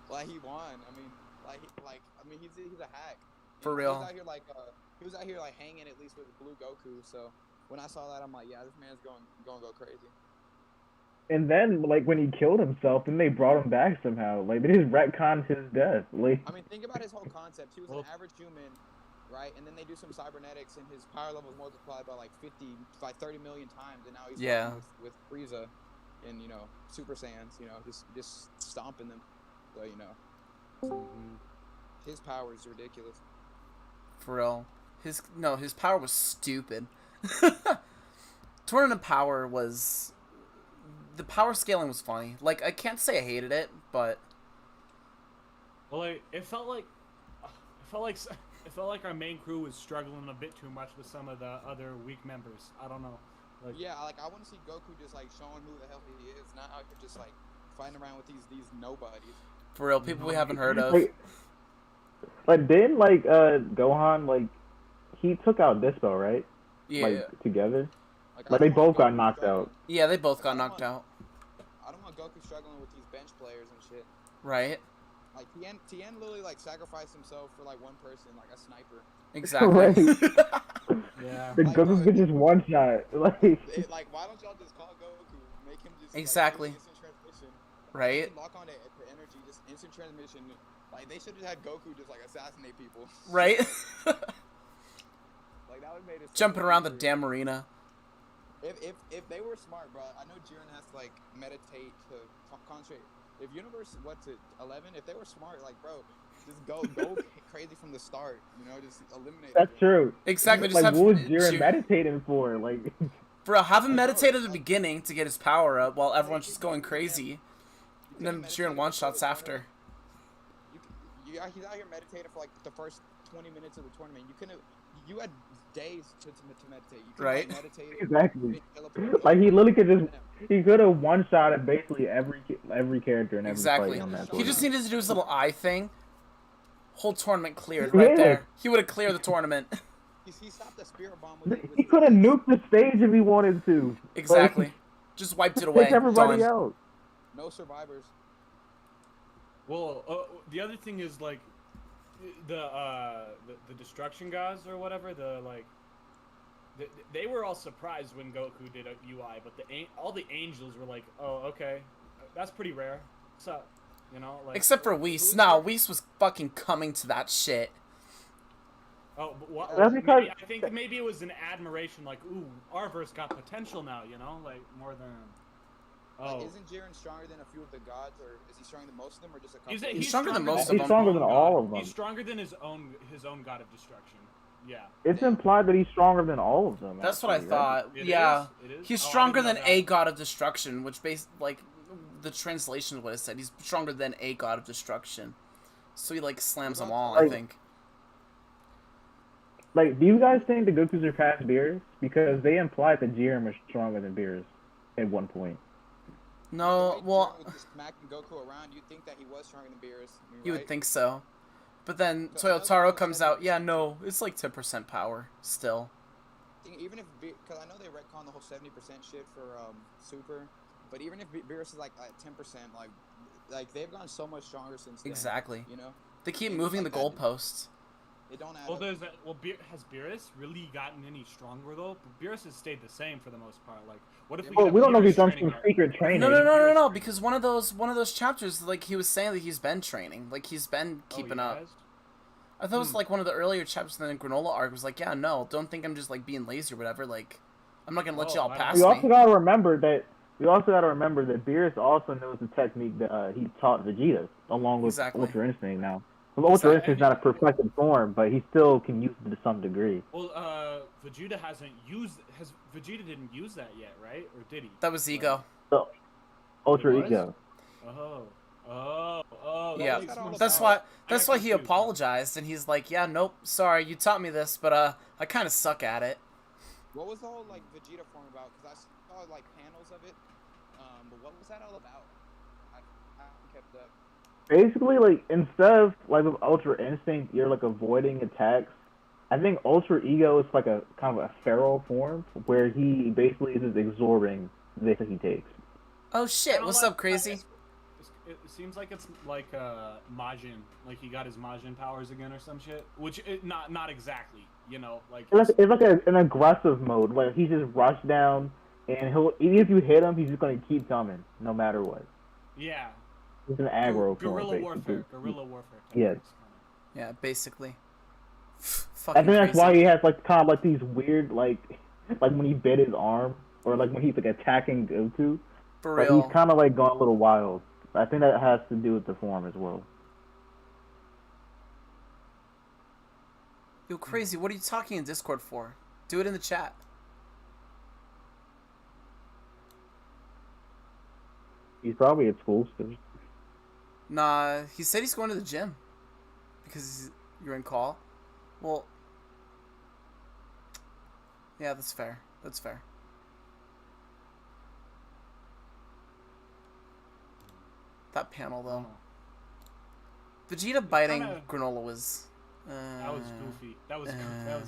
Like he won. I mean, he's a hack. For You know, real. He was out here like hanging at least with Blue Goku. So when I saw that, I'm like, yeah, this man's going to go crazy. And then, like, when he killed himself, then they brought him back somehow. Like, they just retconned his death. Like, I mean, think about his whole concept. He was Well- an average human right? And then they do some cybernetics, and his power level is multiplied by like 30 million times, and now he's Yeah. fighting with Frieza, and Super Saiyans, just stomping them. So his power is ridiculous. For real. His power was stupid. Tournament power was... The power scaling was funny. Like, I can't say I hated it, but... Well, it felt like our main crew was struggling a bit too much with some of the other weak members. I don't know. Yeah, I want to see Goku just like showing who the hell he is, not out here just like fighting around with these nobodies. For real, people we haven't heard of. Like didn't Gohan he took out Dispo, right? Yeah. Together. Like they both got knocked out. Yeah, they both got knocked out. I don't want Goku struggling with these bench players and shit. Right. Like Tien literally sacrificed himself for one person, like a sniper. Exactly. Yeah. The Goku could just one shot. Why don't y'all just call Goku, make him just exactly. Instant transmission. Right. Lock on to energy, just instant transmission. Like they should have had Goku just assassinate people. Right. That would made it jumping around the damn arena. If they were smart, bro, I know Jiren has to meditate to concentrate. If Universe 11, if they were smart, bro, just go crazy from the start, just eliminate. That's true. Exactly. Just what was Jiren meditating for? Bro, have him meditate at the beginning to get his power up while everyone's just going crazy, and then Jiren one shots after. He's out here meditating for the first 20 minutes of the tournament. You had days to meditate. You could right. Meditate. Exactly. He literally could have one shot at basically every character and every exactly. fight on that. He just needed to do his little eye thing. Whole tournament cleared right there. He would have cleared the tournament. He stopped the spirit bomb. He could have nuked the stage if he wanted to. Exactly. Just wiped it away. Take everybody out. No survivors. Well, the other thing is the destruction gods or whatever. They were all surprised when Goku did a UI, but all the angels were like, "Oh, okay, that's pretty rare." So, except for Whis. No, Whis was fucking coming to that shit. Oh, but that's because I think maybe it was an admiration, ooh, our verse got potential now, more than. Oh. Isn't Jiren stronger than a few of the gods, or is he stronger than most of them, or just a couple? He's stronger than most of them. He's stronger than all of them. He's stronger than his own god of destruction. Yeah. It's implied that he's stronger than all of them. That's what I thought. Yeah. It is? He's stronger than a god of destruction, which the translation of what it said. He's stronger than a god of destruction. So he slams them all, I think. Do you guys think the Gokus are past Beerus? Because they implied that Jiren was stronger than Beerus at one point. No, well, smacking Goku around, you'd think that he was stronger than Beerus. You would think so. But then Toyotaro comes out, yeah, no, it's 10% power still. Even if, because I know they retcon the whole 70% shit for Super, but even if Beerus is at 10%, they've gone so much stronger since then. Exactly. They keep moving the goalposts. It don't add well, has Beerus really gotten any stronger though? Beerus has stayed the same for the most part. What if we don't know if he's done some secret training. No, because one of those chapters, he was saying that he's been training, he's been keeping up. I thought it was one of the earlier chapters in the Granola arc was yeah, no, don't think I'm just being lazy or whatever. I'm not gonna let y'all pass me. We also gotta remember that Beerus also knows the technique that he taught Vegeta, along with Ultra Instinct now. Well, Ultra Instinct is not a perfected form, but he still can use it to some degree. Well, Vegeta Vegeta didn't use that yet, right? Or did he? That was Ego. So, Ultra Ego. Oh. Yeah, that's why he apologized, and he's yeah, nope, sorry, you taught me this, but I kind of suck at it. What was the whole Vegeta form about? Because I saw panels of it, but what was that all about? I haven't kept up. Basically, instead of with Ultra Instinct, you're avoiding attacks. I think Ultra Ego is a kind of a feral form where he basically is just absorbing this that he takes. Oh shit! What's up, crazy? It seems like it's Majin, he got his Majin powers again or some shit. Which not exactly, It's an aggressive mode where he just rush down, and even if you hit him, he's just gonna keep coming no matter what. Yeah. It's an aggro form. Guerrilla warfare. Yes. Yeah, basically. Fucking think that's why crazy. he has like kind of like these weird like when he bit his arm or like when he's like attacking Goku. For Like he's real. kind of like gone a little wild. I think that has to do with the form as well. Yo, crazy. What are you talking in Discord for? Do it in the chat. He's probably at school still. Nah, he said he's going to the gym because you're in call. Well, yeah, that's fair. That's fair. That panel though. Vegeta biting Kinda- Granola was. That was goofy. That was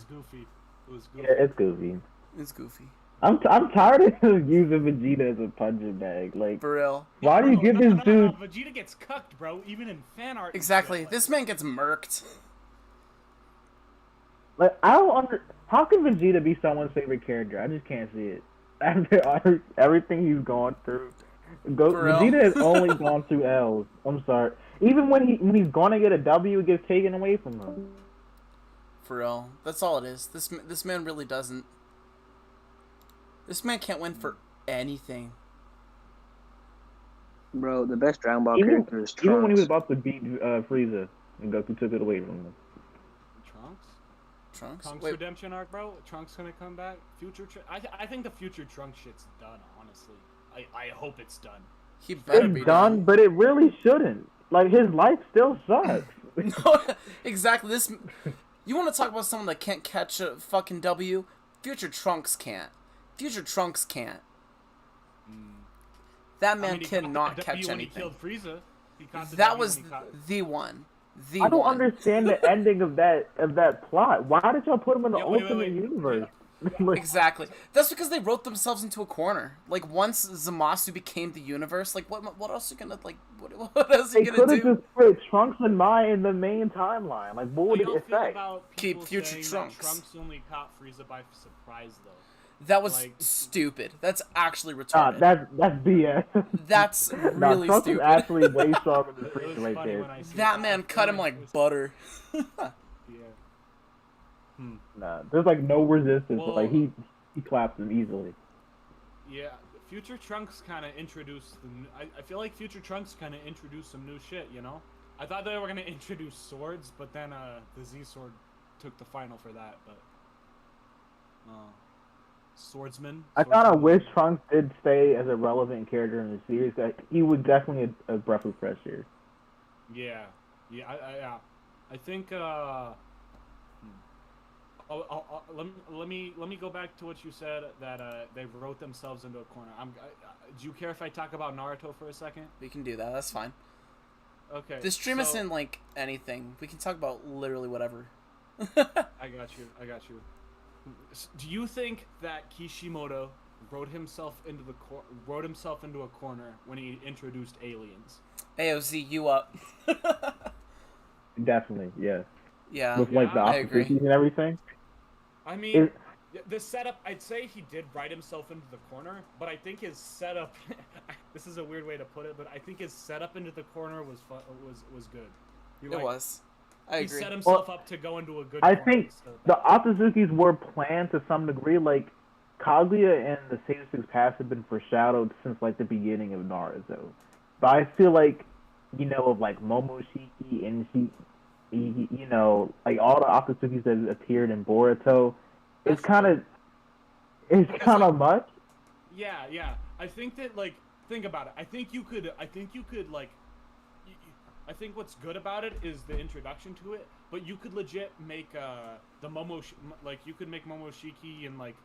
goofy. It was goofy. Yeah, it's goofy. It's goofy. I'm tired of using Vegeta as a punching bag. Like, For real. why do you give this dude? No. Vegeta gets cucked, bro. Even in fan art. and Exactly. shit, like- This man gets murked. Like, I don't under. How can Vegeta be someone's favorite character? I just can't see it. After everything he's gone through, For real. Vegeta has only gone through L's. I'm sorry. Even when he's gonna get a W, it gets taken away from him. For real. That's all it is. This man really doesn't. This man can't win for anything. Bro, the best Dragon Ball Even, character is Trunks. even when he was about to beat Frieza, and Goku took it away from him. Trunks. Trunks? Trunks Wait, redemption arc, bro. Trunks gonna come back. I think the future Trunks shit's done. Honestly, I hope it's done. he better be It's done, but it really shouldn't. Like, his life still sucks. No, exactly. This. You want to talk about someone that can't catch a fucking W? Future Trunks can't. Future Trunks can't. That man he cannot caught the catch W when he anything. killed Frieza. He caught the That W was when he caught- the one. The I don't one. understand the ending of that plot. Why did y'all put him in the Yeah, wait, Ultimate wait. Universe? Like, Exactly. That's because they wrote themselves into a corner. Like once Zamasu became the universe, like what else are you gonna like? What else are they you gonna could have do? just put Trunks and Mai in the main timeline. Like, what would How it y'all feel affect? about Keep people future saying Trunks. That Trunks only caught Frieza by surprise, though. That was like- stupid. That's actually Nah, retarded. that's BS. That's Nah, really Trunks stupid. is actually way stronger than It was Frieza right funny there. when I see That man cut him It was- like butter. Yeah. Nah, there's like no resistance. Well- Like he claps him easily. Yeah, Future Trunks kind of introduced I feel like Future Trunks kind of introduced some new shit, you know? I thought they were going to introduce swords, but then the Z Sword took the final for that, but Swordsman. I kind of Swordsman- wish Trunks did stay as a relevant character in the series. That he was definitely a breath of fresh air. Yeah. Yeah, I think let me go back to what you said that they wrote themselves into a corner. Do you care if I talk about Naruto for a second? We can do that. That's fine. Okay. This stream so- isn't like anything. We can talk about literally whatever. I got you. Do you think that Kishimoto wrote himself into a corner when he introduced aliens? AOZ, you up? Definitely, yeah. Yeah, With like the I agree. opportunities and everything. I mean, the setup, I'd say he did write himself into the corner, but I think his setup, this is a weird way to put it, but I think his setup into the corner was good. It was. I He agree. set himself up to go into a good I corner. think so- the Otsuzukis were planned to some degree. Like, Kaguya and the Sage Six Paths have been foreshadowed since like the beginning of Naruto. But I feel like, of like Momoshiki and like all the Otsuzukis that appeared in Boruto, it's kind of much. Yeah. I think that, like, think about it. I think you could like, I think what's good about it is the introduction to it, but you could legit make you could make Momoshiki and like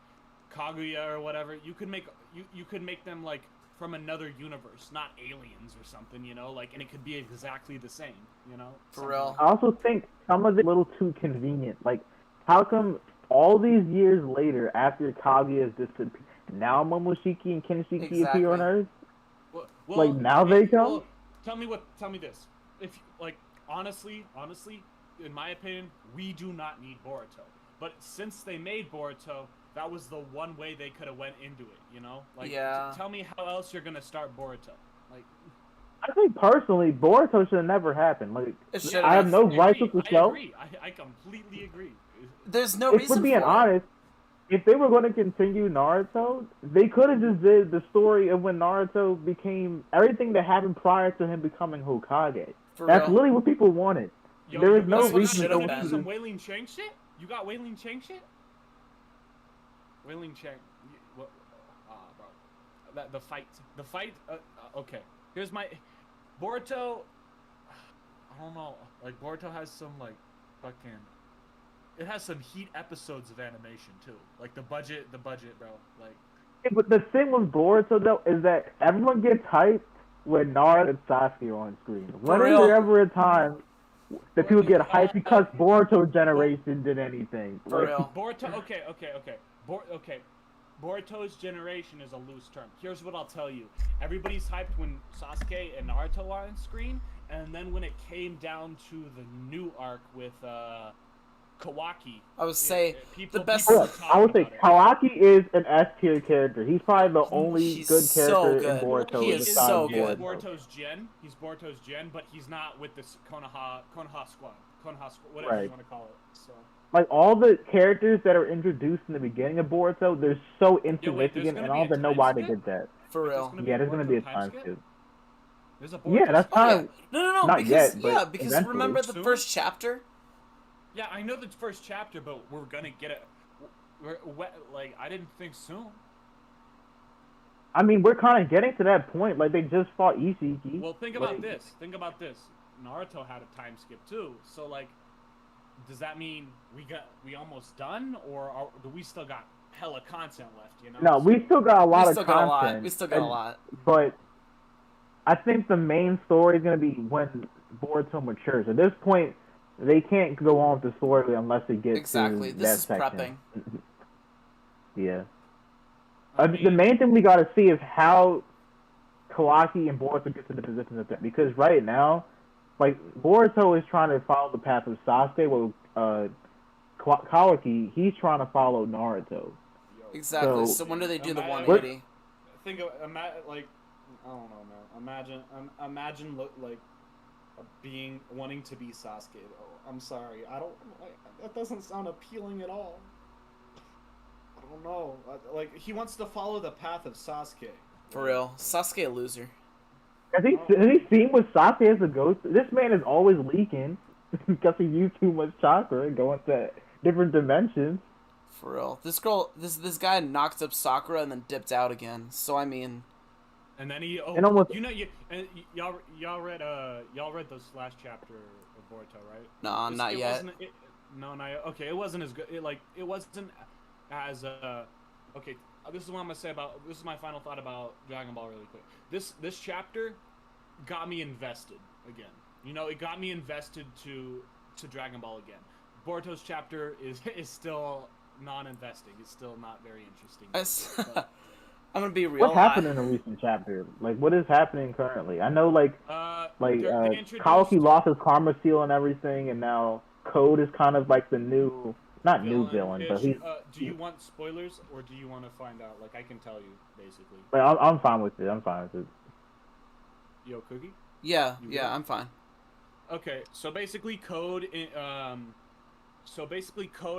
Kaguya or whatever. You could make them like from another universe, not aliens or something, like, and it could be exactly the same, For something real. I also think some of it a little too convenient. Like, how come all these years later, after Kaguya has disappeared, now Momoshiki and Kenshiki appear on Exactly. Earth? Well, Like, now they come? well, tell me this. If, like, honestly, in my opinion, we do not need Boruto. But since they made Boruto, that was the one way they could have went into it, Like, Yeah. tell me how else you're gonna start Boruto. Like, I think personally, Boruto should have never happened. Like, It should've. I have no rights with the I show. agree. I completely agree. There's no If we're reason being for it. honest, if they were going to continue Naruto, they could have just did the story of when Naruto became everything that happened prior to him becoming Hokage. For That's real. literally what people wanted. Yo, There is you no That's what it reason should to have go been. through some this. Wei Ling Chang shit? You got Wei Ling Chang shit? Wei Ling Chang. What? Bro. The fight. The fight. Okay. Here's my. Boruto. I don't know. Like, Boruto has some, like, fucking. It has some heat episodes of animation, too. Like, the budget, bro. Like. Yeah, but the thing with Boruto though is that everyone gets hyped when Naruto and Sasuke are on screen. When is real. there ever a time that people get hyped because Boruto generation did anything? For Like, real. Boruto. Okay. Okay. Boruto's generation is a loose term. Here's what I'll tell you. Everybody's hyped when Sasuke and Naruto are on screen, and then when it came down to the new arc with Kawaki, I would say people, the best. people were I would talking say about it. Kawaki is an S tier character. He's probably the only He's good so character in good. Boruto. He is besides so He's good. Boruto's gen. He's Boruto's gen, but he's not with this Konoha squad. Whatever Right. you want to call it. So. Like all the characters that are introduced in the beginning of Boruto, they're so there's insignificant, gonna and be I a don't even know time why they skip? did that. For Wait, real. Yeah, there's gonna be a Boruto time skip. There's a Yeah, that's Oh yeah. kind of No. not Because yet, but yeah, because eventually. remember the Soon? first chapter? Yeah, I know the first chapter, but we're gonna get it. Like, I didn't think soon. I mean, we're kind of getting to that point. Like they just fought Ishiki. Well, think about this. Naruto had a time skip too. So, like, does that mean we almost done, or do we still got hella content left? You know? No, we still got a lot We of still got a content. lot. We still got a and- lot. But I think the main story is gonna be when Boruto matures. At this point, they can't go on with the story unless they get Exactly. to This that is section. prepping. Yeah. I The mean, main thing we got to see is how Kawaki and Boruto get to the position of that. Because right now, like, Boruto is trying to follow the path of Sasuke, while Kawaki, he's trying to follow Naruto. yo, Exactly. So- So when do they do the Ima- 180? think of like, I don't know, man. Imagine like being wanting to be Sasuke. Though I'm sorry, I don't. That doesn't sound appealing at all. I don't know. Like, he wants to follow the path of Sasuke. For real. Sasuke a loser. Has he seen what Sasuke as a ghost? This man is always leaking because he used too much chakra and going to different dimensions. For real. This guy knocked up Sakura and then dipped out again. So I mean, And then he, And almost- y'all read this last chapter of Boruto, right? nah, This- not it yet. wasn't- no, not yet. Okay, it wasn't as good. It wasn't as okay. This is what I'm gonna say about. This is my final thought about Dragon Ball, really quick. This chapter got me invested again. You know, it got me invested to Dragon Ball again. Boruto's chapter is still non-investing. It's still not very interesting. But, I'm gonna be real. What happened in a recent chapter? Like, what is happening currently? I know, like they introduced- Kawaki lost his karma seal and everything, and now Code is kind of like the new, not new villain, but he's. do you want spoilers or do you want to find out? Like, I can tell you basically. Like, I'm fine with it. I'm fine with it. Yo, Cookie. Yeah, You yeah, will? I'm fine. Okay, so basically, Code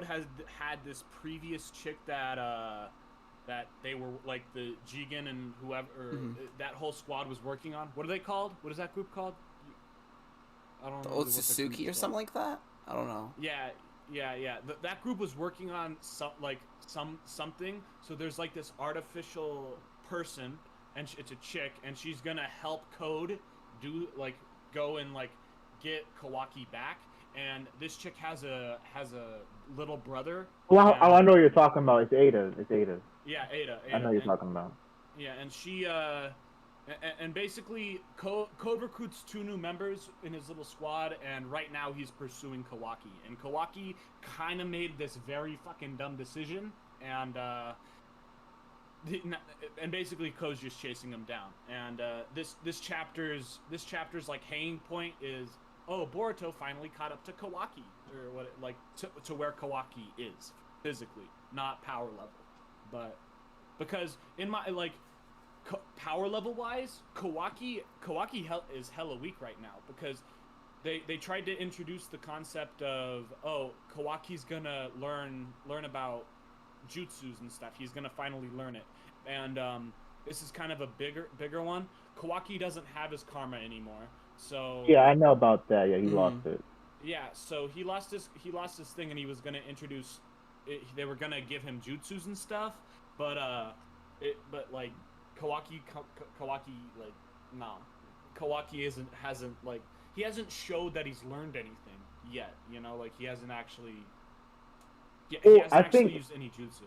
has had this previous chick that they were like the Jigen and whoever that whole squad was working on. What are they called? What is that group called? I don't The know. Otsutsuki or something like that? I don't know. Yeah. That group was working on something. So there's like this artificial person, and it's a chick, and she's gonna help Code go and get Kawaki back. And this chick has a little brother. Well, and- I know what you're talking about. It's Ada. It's Ada. Yeah, Ada. I know what you're and- talking about. Yeah, and she and basically Code recruits 2 new members in his little squad, and right now he's pursuing Kawaki. And Kawaki kind of made this very fucking dumb decision, and basically Code's just chasing him down. And this chapter's like hanging point is, oh, Boruto finally caught up to Kawaki, or what, like to where Kawaki is physically, not power level, but because in my power level wise, Kawaki is hella weak right now, because they tried to introduce the concept of, oh, Kawaki's gonna learn about jutsus and stuff. He's gonna finally learn it, and this is kind of a bigger one. Kawaki doesn't have his karma anymore, so Yeah, I know about that. Yeah, he lost it. yeah, so he lost his thing, and he was gonna introduce. They were gonna give him jutsus and stuff, but like Kawaki like no, Kawaki hasn't like he hasn't showed that he's learned anything yet. You know, like he hasn't actually. Yeah, he hasn't actually used any jutsu.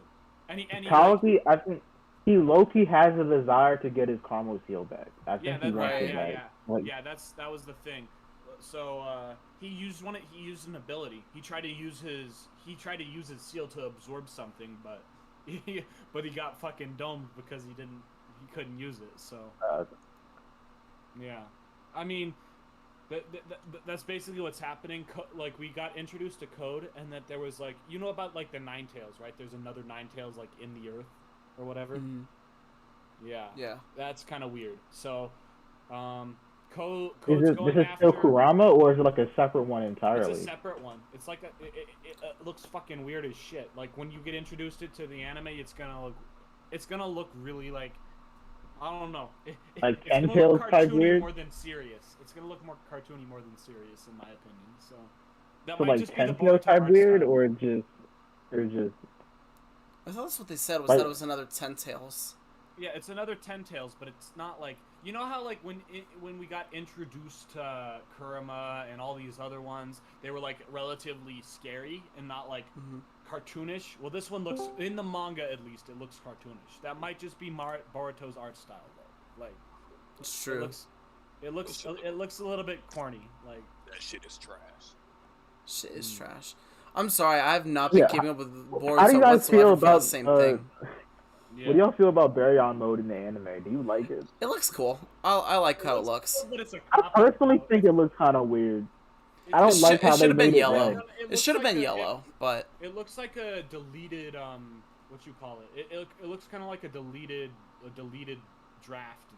Kawaki, I think he low-key has a desire to get his karma seal back. I think he wants it back. Yeah, that was the thing. So he used an ability. He tried to use his seal to absorb something, but he got fucking domed because he couldn't use it. So yeah, I mean that's basically what's happening. Like we got introduced to Code, and that there was like about like the Nine Tails, right? There's another Nine Tails like in the earth or whatever. Mm-hmm. Yeah, that's kind of weird. So Code's this going is after... still Kurama, or is it like a separate one entirely? It's a separate one. It's like it looks fucking weird as shit. Like when you get introduced to the anime, it's gonna look really like, I don't know. Like it's gonna Tails look type cartoony weird? more than serious. It's gonna look more cartoony more than serious, in my opinion. So that So might like just be the Tails type Boruto weird, style. or just I thought that's what they said, was like, that it was another 10 tails. Yeah, it's another 10 tails, but it's not like, you know how like when we got introduced to Kurama and all these other ones, they were like relatively scary and not like cartoonish. Well, this one looks, in the manga at least, it looks cartoonish. That might just be Boruto's art style though. Like, It's true. It looks a little bit corny. Like That shit is trash. Shit is trash. I'm sorry, I have not been keeping up with Boruto how do you guys feel about the same thing. yeah. What do y'all feel about Baryon mode in the anime? Do you like it? It looks cool. I like how it looks. But it's a I cop-out, personally though. think it looks kind of weird. I don't like how it they should have been made it yellow. red. It should have been yellow, but It looks like a deleted what you call it? It looks kind of like a deleted draft,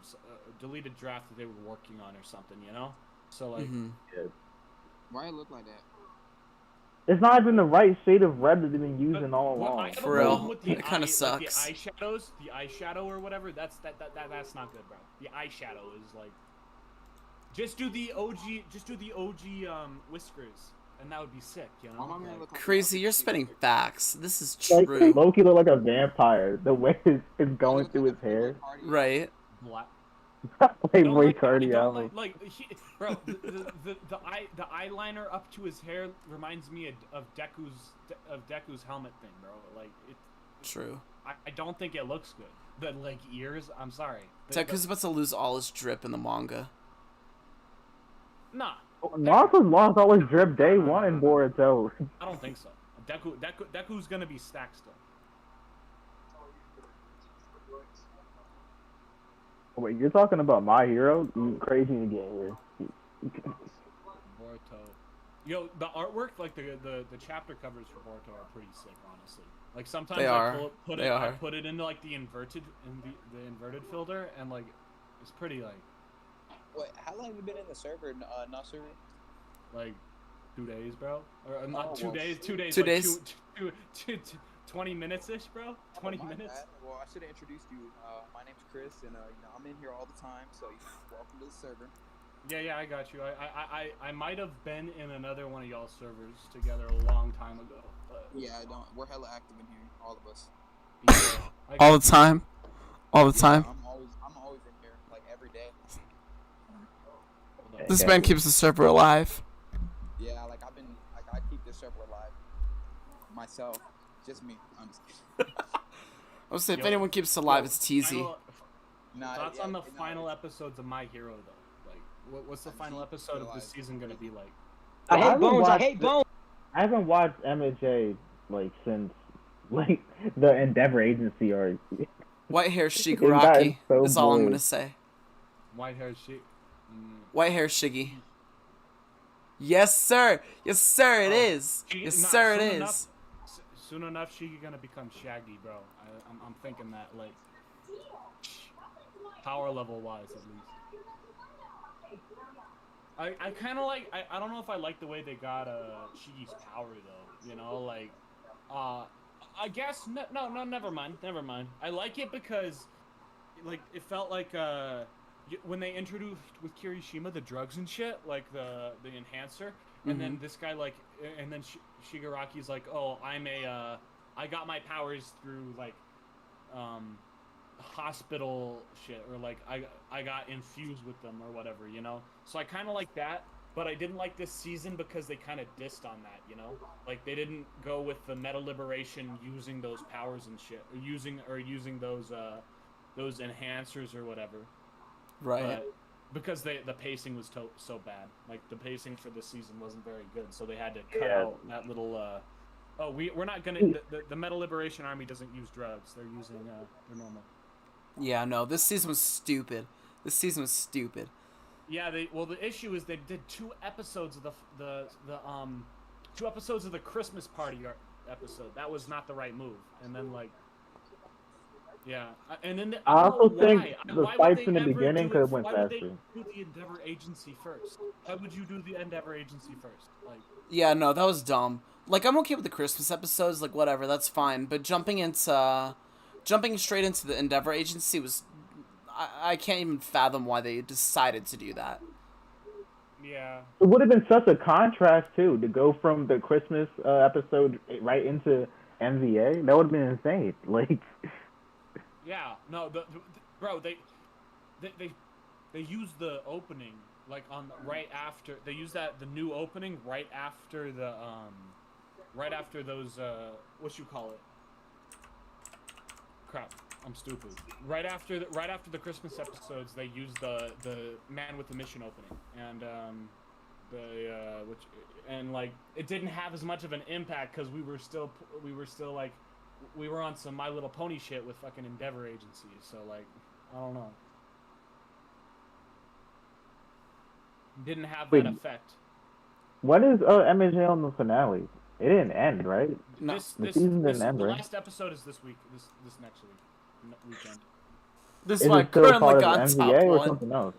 that they were working on or something, you know? So like, Why it look like that? It's not even the right shade of red that they've been using all Well, I along. have a For real. problem with the It kinda eye- sucks. Like the eyeshadow or whatever. That's not good, bro. The eyeshadow is like, just do the OG whiskers, and that would be sick, you know? Why my man Like, look like crazy, you're spitting facts. This is Like true. Loki look like a vampire. The way it's going through his hair, Right. black. like Don't Ray like- I don't Cardiel. bro, the eyeliner up to his hair reminds me of Deku's helmet thing, bro. Like it. True. I don't think it looks good. The like ears. I'm sorry. Deku's about to lose all his drip in the manga. Nah, Naruto's lost all his drip day one in Boruto. I don't think so. Deku's gonna be stacked still. Wait, you're talking about My Hero? You crazy again here. Boruto. Yo, the artwork, like the chapter covers for Boruto are pretty sick, honestly. Like sometimes They are. I put it into like the inverted filter, and like it's pretty like Wait, how long have you been in the server, Nasuru? like 2 days, bro. Or not Oh, 2 well, days. 2 days. 2 like days. 20 minutes ish, bro. 20 My minutes. bad. Well, I should have introduced you. My name's Chris, and I'm in here all the time, so welcome to the server. Yeah, I got you. I might have been in another one of y'all's servers together a long time ago. But Yeah, we're hella active in here, all of us. yeah, All the time. All the time. I'm always in here, like every day. This man keeps the server alive. Yeah, I keep this server alive myself. Just me. I'm just kidding. I was saying, if Yo, anyone keeps it alive, it's Teasy. Thoughts on the final episodes of My Hero, though? Like, what's the final episode of this season gonna be like? I hate Bones. I haven't watched MJ like since like the Endeavor Agency arc. White hair That is Shigaraki so is all I'm blue. gonna say. White hair shit. White hair Shiggy. Yes, sir. Yes, sir. It is. Yes, sir. It is. Soon enough, she gonna become Shaggy, bro. I'm thinking that, like, power level wise, at least. I kind of like. I don't know if I like the way they got Shigi's power though. You know, like, I guess no, never mind, never mind. I like it because, like, it felt like when they introduced with Kirishima the drugs and shit, like the enhancer, and then this guy like, and then Shigaraki's like, oh, I got my powers through like, hospital shit, or like I got infused with them or whatever, you know. So I kind of like that, but I didn't like this season because they kind of dissed on that, you know. Like they didn't go with the meta liberation using those powers and shit, or using those enhancers or whatever. Right. But because the pacing was so bad, like the pacing for this season wasn't very good, so they had to cut out that little. Oh, we're not gonna. The Meta Liberation Army doesn't use drugs. They're using their normal. Yeah, no, this season was stupid. Yeah, the issue is they did 2 episodes of the 2 episodes of the Christmas party episode. That was not the right move. And then like, yeah, and then I also think the fights in the beginning could have went faster. Why would they do the Endeavor Agency first? Why would you do the Endeavor Agency first? Like, yeah, no, that was dumb. Like, I'm okay with the Christmas episodes, like whatever, that's fine. But jumping straight into the Endeavor Agency was, I can't even fathom why they decided to do that. Yeah. It would have been such a contrast too to go from the Christmas episode right into MVA. That would have been insane. Like. Yeah. No. Bro, they used the opening like on right after they used the new opening right after those what you call it. Crap, I'm stupid. Right after the Christmas episodes, they used the Man with the Mission opening, and like it didn't have as much of an impact because we were still like we were on some My Little Pony shit with fucking Endeavor Agency. So like I don't know, didn't have that effect. When is MJ on the finale? It didn't end, right? No. The season didn't end, the right? last episode is this week. This next weekend. This Is is why it still Gurren part of Lagann top MVA or one. something else?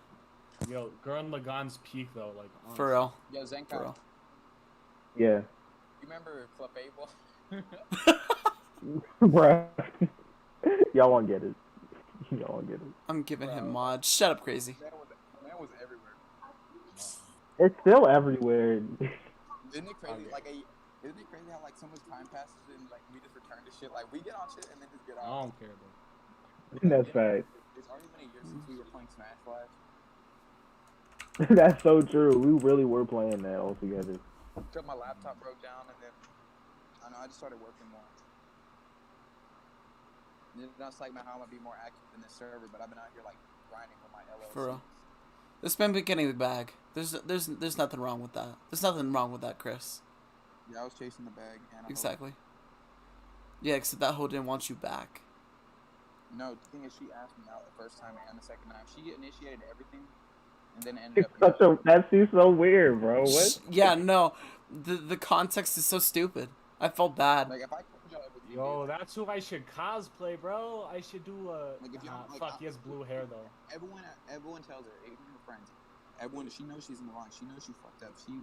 Yo, Gurren Lagann's peak though, like honestly. For real. Yo, Zenkai, For real. Yeah. you remember Clefable? Bruh. Y'all won't get it. Y'all won't get it. I'm giving him mods. Shut up, crazy. Man was everywhere. It's still everywhere. Isn't it crazy? Isn't it crazy how like so much time passes and like we just return to shit? Like we get on shit and then just get I off. don't care, bro. That's right. It's already been a year since we were playing Smash Live. That's so true. We really were playing that all together. Until my laptop broke down and then I just started working more. And it's not like how I'm gonna be more active in this server, but I've been out here like grinding with my LLC. For real. This man been getting the bag. There's nothing wrong with that. There's nothing wrong with that, Chris. Yeah, I was chasing the bag. And Exactly. Yeah, except that hoe didn't want you back. No, the thing is, she asked me out the first time and the second time. She initiated everything, and then It's ended up. that seems so weird, bro. What? Yeah, no. The context is so stupid. I felt bad. Like if I told y'all it was Yo, that's who I should cosplay, bro. I should do a. Like, if y'all- like, fuck, he has blue hair though. everyone tells her, even her friends, everyone, she knows she's in the wrong. She knows she fucked up. She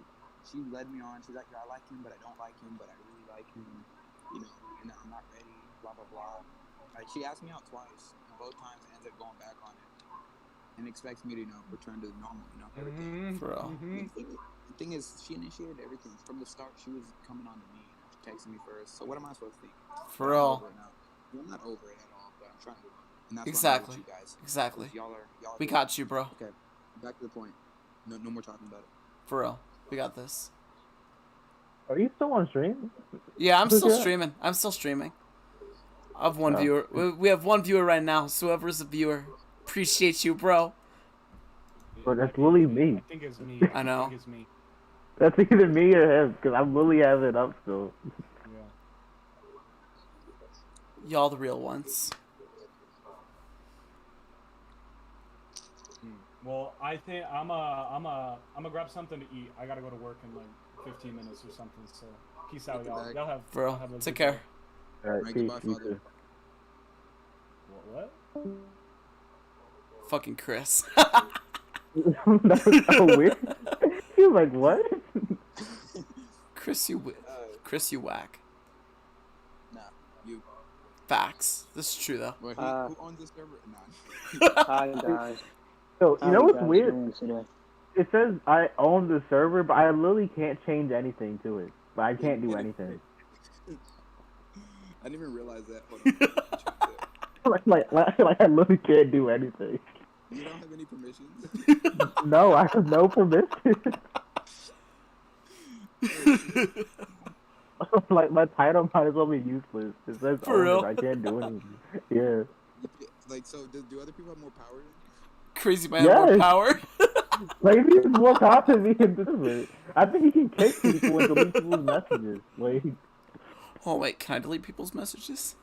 led me on. She's like, yo, I like him, but I don't like him, but I really like him. You know, and I'm not ready. Blah blah blah. Like she asked me out twice, and both times ends up going back on it, and expects me to return to the normal. Everything. For real. The thing is, she initiated everything from the start. She was coming on to me. She texted me first. So what am I supposed to think? For real. I'm not over it at all, but I'm trying to move on. And that's Exactly. why I'm with you guys. Exactly. Y'all are We got you, bro. Okay, back to the point. No more talking about it. For real. We got this. Are you still on stream? Yeah, I'm still Yeah. streaming. I have one Oh. viewer. We have one viewer right now. So whoever's a viewer, appreciate you, bro. Bro, that's literally me. I think it's me. I know. I think it's me. That's either me or him, because I really have it up still. Yeah. Y'all the real ones. Well, I think I'm gonna grab something to eat. I gotta go to work in like 15 minutes or something. So peace out, y'all. Y'all have. For real. have a Take good day. care. Alright, Right, peace. goodbye, You Father. too. What? Fucking Chris. That was so weird. you like what? Chris, Chris, you whack. Nah, you. Facts. This is true though. Well, who owns this server? Nah. Hi guys. So you know what's weird? Doing today? It says I own the server, but I literally can't change anything to it. But I can't do anything. I didn't even realize that. Hold on. like I literally can't do anything. You don't have any permissions? No, I have no permission. Like my title might as well be useless. It says For real? I can't do anything. Yeah. Like, so do other people have more power than you? Crazy man have more Yes. power. Like if he has more power than me can do it. I think he can kick people and delete people's messages. Like Oh wait, can I delete people's messages?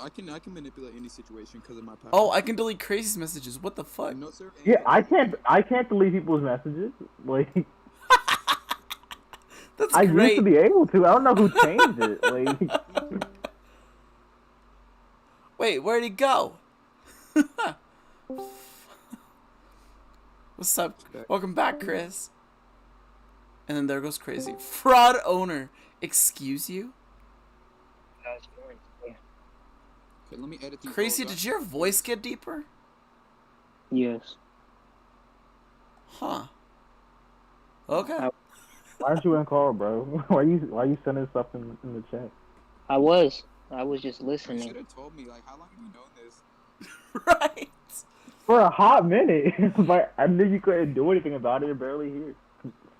I can manipulate any situation because of my power. Oh, I can delete Crazy's messages. What the fuck? No, sir. yeah, I can't delete people's messages. Like That's I great. used to be able to. I don't know who changed it. Like Wait, where'd he go? What's up? Welcome back, Chris. And then there goes Crazy. Fraud owner. Excuse you? Okay, let me edit these. Crazy, roles did your voice get deeper? Yes. Huh. Okay. why aren't you in call, bro? Why you sending stuff in the chat? I was just You should listening. have told me, like, how long have you known this? Right. For a hot minute. But I knew you couldn't do anything about it. You're barely here.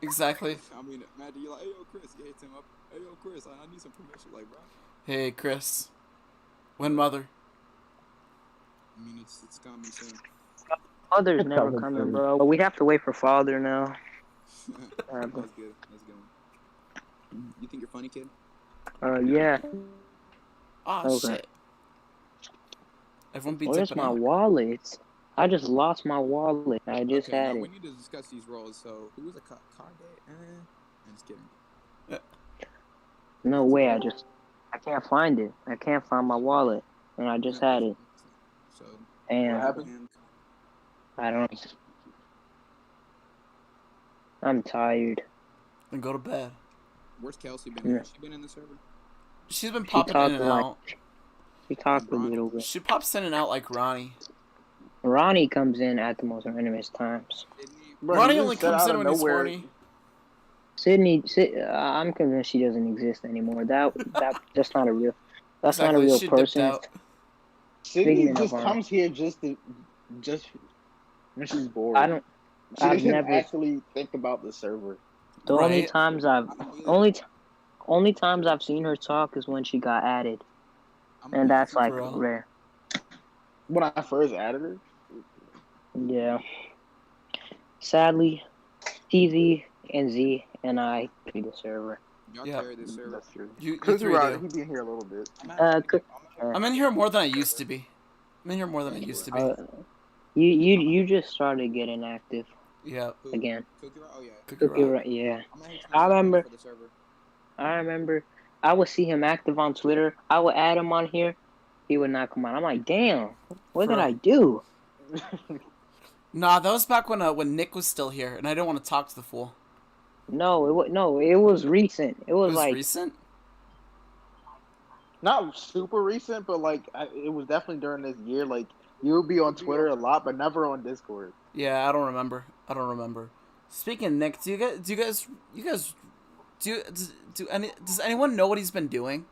Exactly. I mean, Matt, you're like, hey, yo, Chris, you hit him up. Hey, yo, Chris, I need some permission. Like, bro. Hey, Chris. When mother? I mean, it's coming soon. Father's It's never coming coming, soon. bro. We have to wait for father now. That's good. That's a good one. You think you're funny, kid? Yeah. Oh, Okay. shit. Everyone be Where's dipping my out. wallet? I just lost my wallet. I just Okay, had now it. we need to discuss these roles. So, who was a card day? I'm just kidding. No way. I can't find it. I can't find my wallet, and I just had it. So, And what happened? I don't. I'm tired. Then go to bed. Where's Kelsey been? Yeah. Has she been in the server? She's been She popping in talked and like- out. She talked a Ron- little bit. She pops in and out like Ronnie. Ronnie comes in at the most randomest times. Sydney? Bro, Ronnie he only just said comes out in of when he's nowhere- horny. Sydney, I'm convinced she doesn't exist anymore. That's not a real. That's not a Exactly, real she dipped person. out. Sydney Figment of just art. comes here just when she's bored. I don't. She I've doesn't never. actually think about the server. The only Right. times only times I've seen her talk is when she got added, and that's like For real? rare. When I first added her, Yeah. Sadly, TZ and Z and I be the server. Y'all Yeah. carry this server. that's true. You Cause three right, do. he been here a little bit. I'm in here more than I used to be. I'm in here more than I used to be. You just started getting active Yeah. Who? again. Cookie Rock? Oh, yeah. Cookie Cookie Rock. Rock, yeah. I'm gonna hit you I up remember- for the server. I remember I would see him active on Twitter. I would add him on here. He would not come on. I'm like, damn, what did Bro. I do? Nah, that was back when Nick was still here, and I didn't want to talk to the fool. No, it was recent. It It was was like recent. Not super recent, but like it was definitely during this year. Like you would be on Twitter a lot, but never on Discord. Yeah, I don't remember. Speaking of Nick, does anyone know what he's been doing?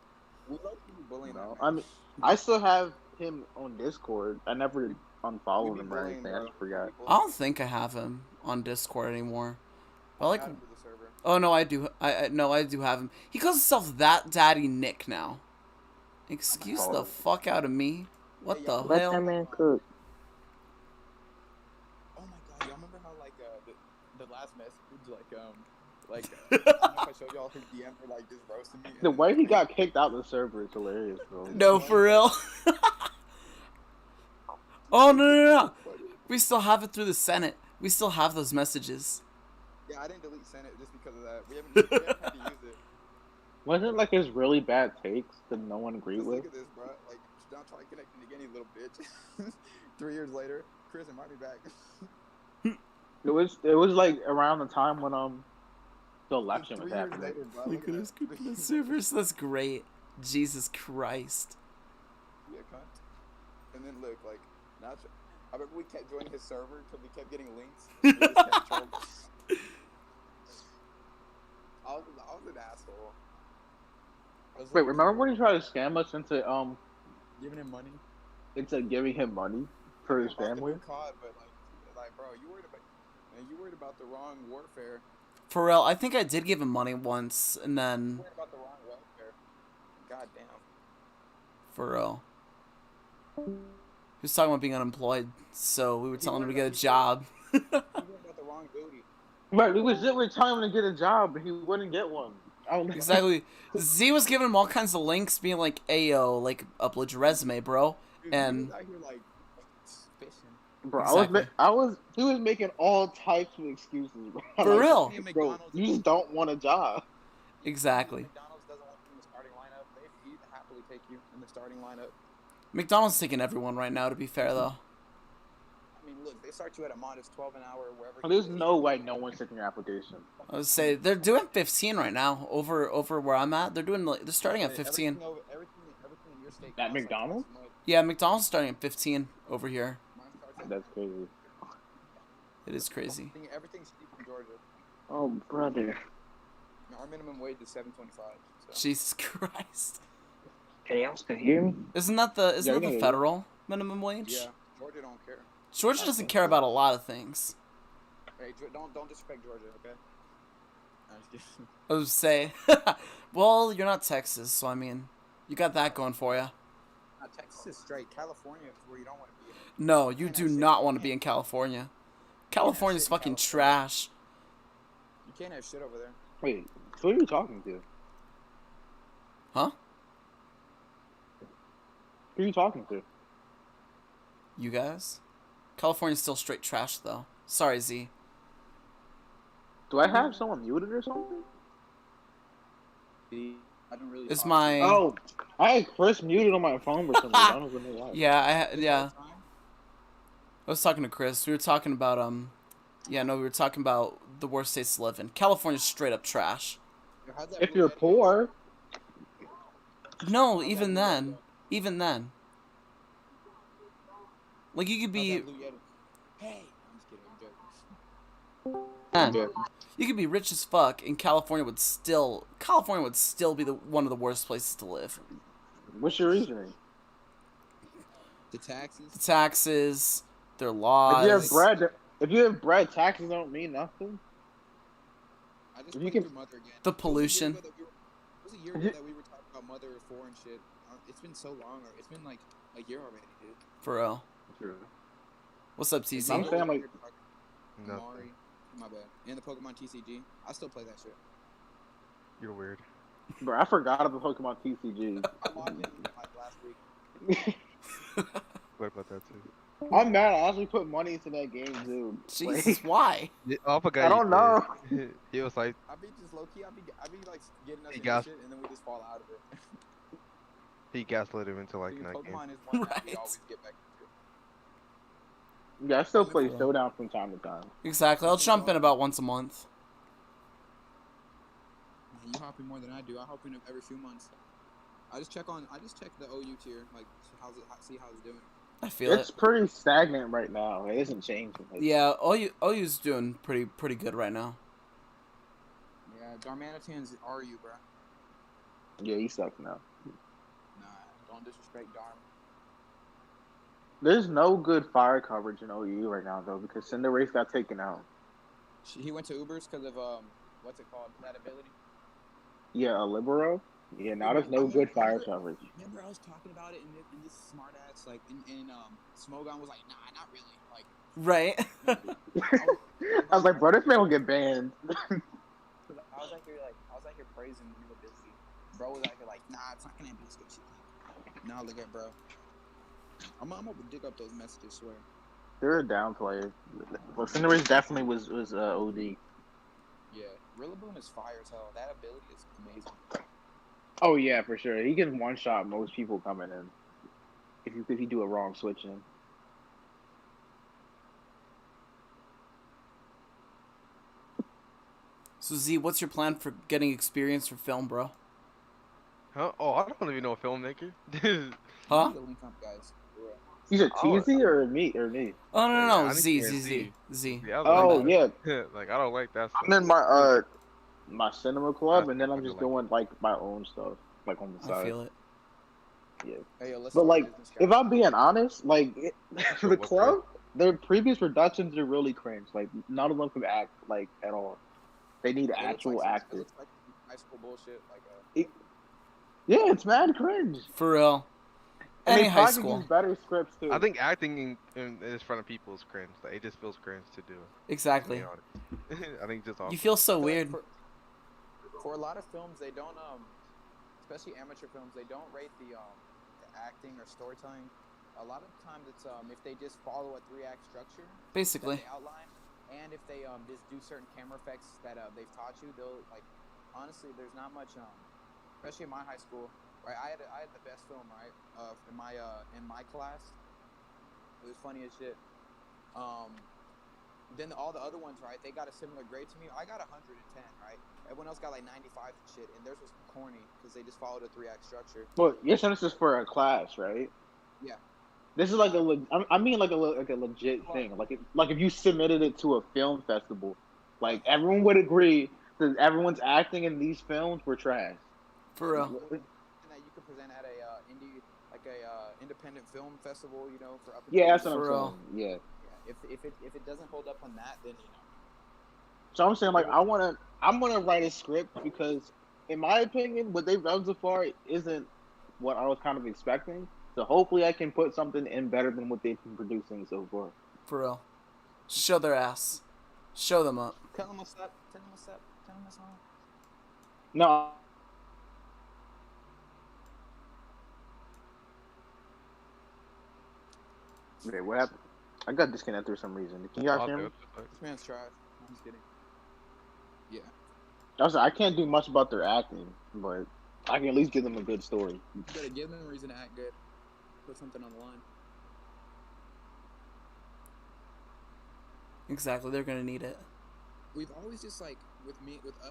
We like you bullying No, him. I mean, I still have him on Discord. I never unfollowed We be him or bullying, anything. I bro. just forgot. I don't think I have him on Discord anymore. But like, Add him to the server. oh no, I do. I do have him. He calls himself that Daddy Nick now. Excuse the fuck out of me. What the let hell? that man cook. Oh my god, y'all remember how like the last message I don't know if I showed y'all his DM for like just roasting me. The way he got kicked out of the server is hilarious, bro. No, for real. Oh no. We still have it through the Senate. We still have those messages. Yeah, I didn't delete Senate just because of that. We haven't had to use it. Wasn't it like his really bad takes that no one agreed Just with? look at this, bro. Like, don't try connecting again, you little bitch. 3 years later, Chris, invite me back. It was like around the time when the election was 3 years happening. later, bro. Look at us keeping the servers. That's great. Jesus Christ. Yeah, cunt. And then look, like, now I remember we kept joining his server because we kept getting links. We just kept trolling. I was an asshole. I was Wait, like, remember when he tried to scam us giving him money? into giving him money for his About the family? new COD, but like, bro, you worried about the wrong warfare. For real, I think I did give him money once, and You then worried about the wrong welfare. God damn. for real. He was talking about being unemployed, so we were telling him to get a job. You worried about the wrong booty. Right, we was telling him to get a job, but he wouldn't get one. I don't know. Exactly. Z was giving him all kinds of links, being like, "Ayo, like upload your resume, bro." Dude, And he was out here like fishing. Bro, Exactly. he was making all types of excuses, bro. For Like, real. Me and bro, McDonald's- you just don't want a job. exactly. McDonald's doesn't want you in the starting lineup. He'd happily take you in the starting lineup. McDonald's taking everyone right now. To be fair, though. I mean, look, they start you at a modest 12 an hour wherever. There's no way no one's taking your application. I would say they're doing 15 right now over where I'm at. They're starting at 15. Everything in your state. At costs, like, McDonald's? twice as much. Yeah, McDonald's is starting at 15 over here. Mine starts at That's crazy. It is crazy. Everything's cheap in Georgia. Oh, brother. Our minimum wage is $7.25. So. Jesus Christ. Can y'all still hear me? Isn't that the Yeah, the federal minimum wage? Yeah, Georgia don't care. Georgia doesn't care about a lot of things. Hey, don't disrespect Georgia, okay? I'm just kidding. I would say, well, you're not Texas, so I mean, you got that going for you. Texas is straight. California is where you don't want to be. No, you do not want to be in California. California's shit in fucking California. trash. You can't have shit over there. Wait, who are you talking to? Huh? Who are you talking to? You guys? California's still straight trash, though. Sorry, Z. Do I have someone muted or something? I don't really. Is talk my... Oh, I had Chris muted on my phone for some reason. I don't know why. Yeah, to you. yeah. I was talking to Chris. We were talking about, we were talking about the worst states to live in. California's straight up trash. How's that If blue you're Yeti? poor, No, How's even that then. blue Yeti? Even then. Like, you could How's be... that blue Yeti? Hey, I'm just kidding. I'm joking. Man, you could be rich as fuck, and California would still be one of the worst places to live. what's your reasoning? The taxes. The taxes, their If laws. you have bread, taxes don't mean nothing. I just If you played can- through Mother again. The pollution. It was a year ago that we were talking about Mother 4 and shit. It's been so long. It's been like a year already, dude. For real. True. What's up, I'm TZ? saying, like- Nothing. Mari, my bad. And the Pokemon TCG. I still play that shit. You're weird. Bro, I forgot about Pokemon TCG. I logged in like last week. What about that too? I'm mad. I actually put money into that game, dude. Jesus, why? Oh, I forgot. I don't know. He was like, I be just low key. I be like getting us He into got- shit, and then we just fall out of it. he gaslit him into liking Dude, that game. Pokemon is one that we Right. always get back into. Yeah, I still play Showdown from time to time. Exactly. I'll jump in about once a month. Man, you hop in more than I do. I hop in every few months. I just check the OU tier, like see how it's doing. I feel It's it. pretty stagnant right now. It isn't changing. Like, Yeah, OU's doing pretty good right now. Yeah, Darmanitan's RU, bro. yeah, he sucks now. Nah, don't disrespect Darm. There's no good fire coverage in OU right now though because Cinderace got taken out. He went to Ubers because of what's it called? That ability. Yeah, a Libero. Yeah, now there's no good fire coverage. Remember, I was talking about it, and this smart ass like in Smogon was like, nah, not really. Like, Right. I was like, bro, this man will get banned. I was out here praising the ability. Bro was out here like, nah, it's not gonna be as good as you think. Now look at bro. I'm gonna dig up those messages, swear. They're a down player. Well, Cinderace definitely was OD. Yeah, Rillaboom is fire as hell. That ability is amazing. Oh yeah, for sure. He can one shot most people coming in. If you do a wrong switch in. So Z, what's your plan for getting experience for film, bro? Huh? Oh, I don't even know a filmmaker. Huh? Need to link up, guys. For real. You said Oh, TZ or me? Oh no, yeah, no, I need Z, to Z, get Z, Z. Yeah, I was My like, Oh bad. yeah, like I don't like that I'm stuff. in my cinema club, That's and then I I'm do just like it. doing like my own stuff, like on the I side. feel it. Yeah, Hey, yo, let's but start a like business, if guys. I'm being honest, like for So the what's that? club, their previous productions are really cringe. Like none of them can act like at all. They need It looks like actual it actors. looks like high school bullshit. Like It- yeah, it's mad cringe, For real. and they Any high probably could use school. better scripts I too. think acting in front of people is cringe. Like it just feels cringe to do. To be Exactly. honest, I think it's just You awkward. feel so I feel like weird. for a lot of films, they don't especially amateur films, they don't rate the acting or storytelling. A lot of times it's if they just follow a 3-act structure that Basically. they outline, and if they just do certain camera effects that they've taught you, they'll like honestly, there's not much especially in my high school, right? I had the best film, right? In my class, it was funny as shit. Then all the other ones, right? They got a similar grade to me. I got 110, right? Everyone else got like 95 and shit, and theirs was corny because they just followed a 3-act structure. Well, you're saying this is for a class, right? Yeah. This is like I mean like a legit thing. Like if you submitted it to a film festival, like everyone would agree that everyone's acting in these films were trash. For real. And that you could present at a independent film festival, you know, for up and Yeah, coming that's what For I'm real. saying. Yeah. Yeah, if it doesn't hold up on that, then you know. So I'm saying like I'm gonna write a script because in my opinion, what they've done so far isn't what I was kind of expecting. So hopefully I can put something in better than what they've been producing so far. For real. Show their ass. Show them up. Tell them what's up. Tell them what's up. Tell them what's on. No. Wait, what happened? I got disconnected for some reason. Can you guys All hear me? good. This man's trash. I'm just kidding. Yeah. I can't do much about their acting, but I can at least give them a good story. You gotta give them a reason to act good. Put something on the line. Exactly. They're gonna need it. We've always just like with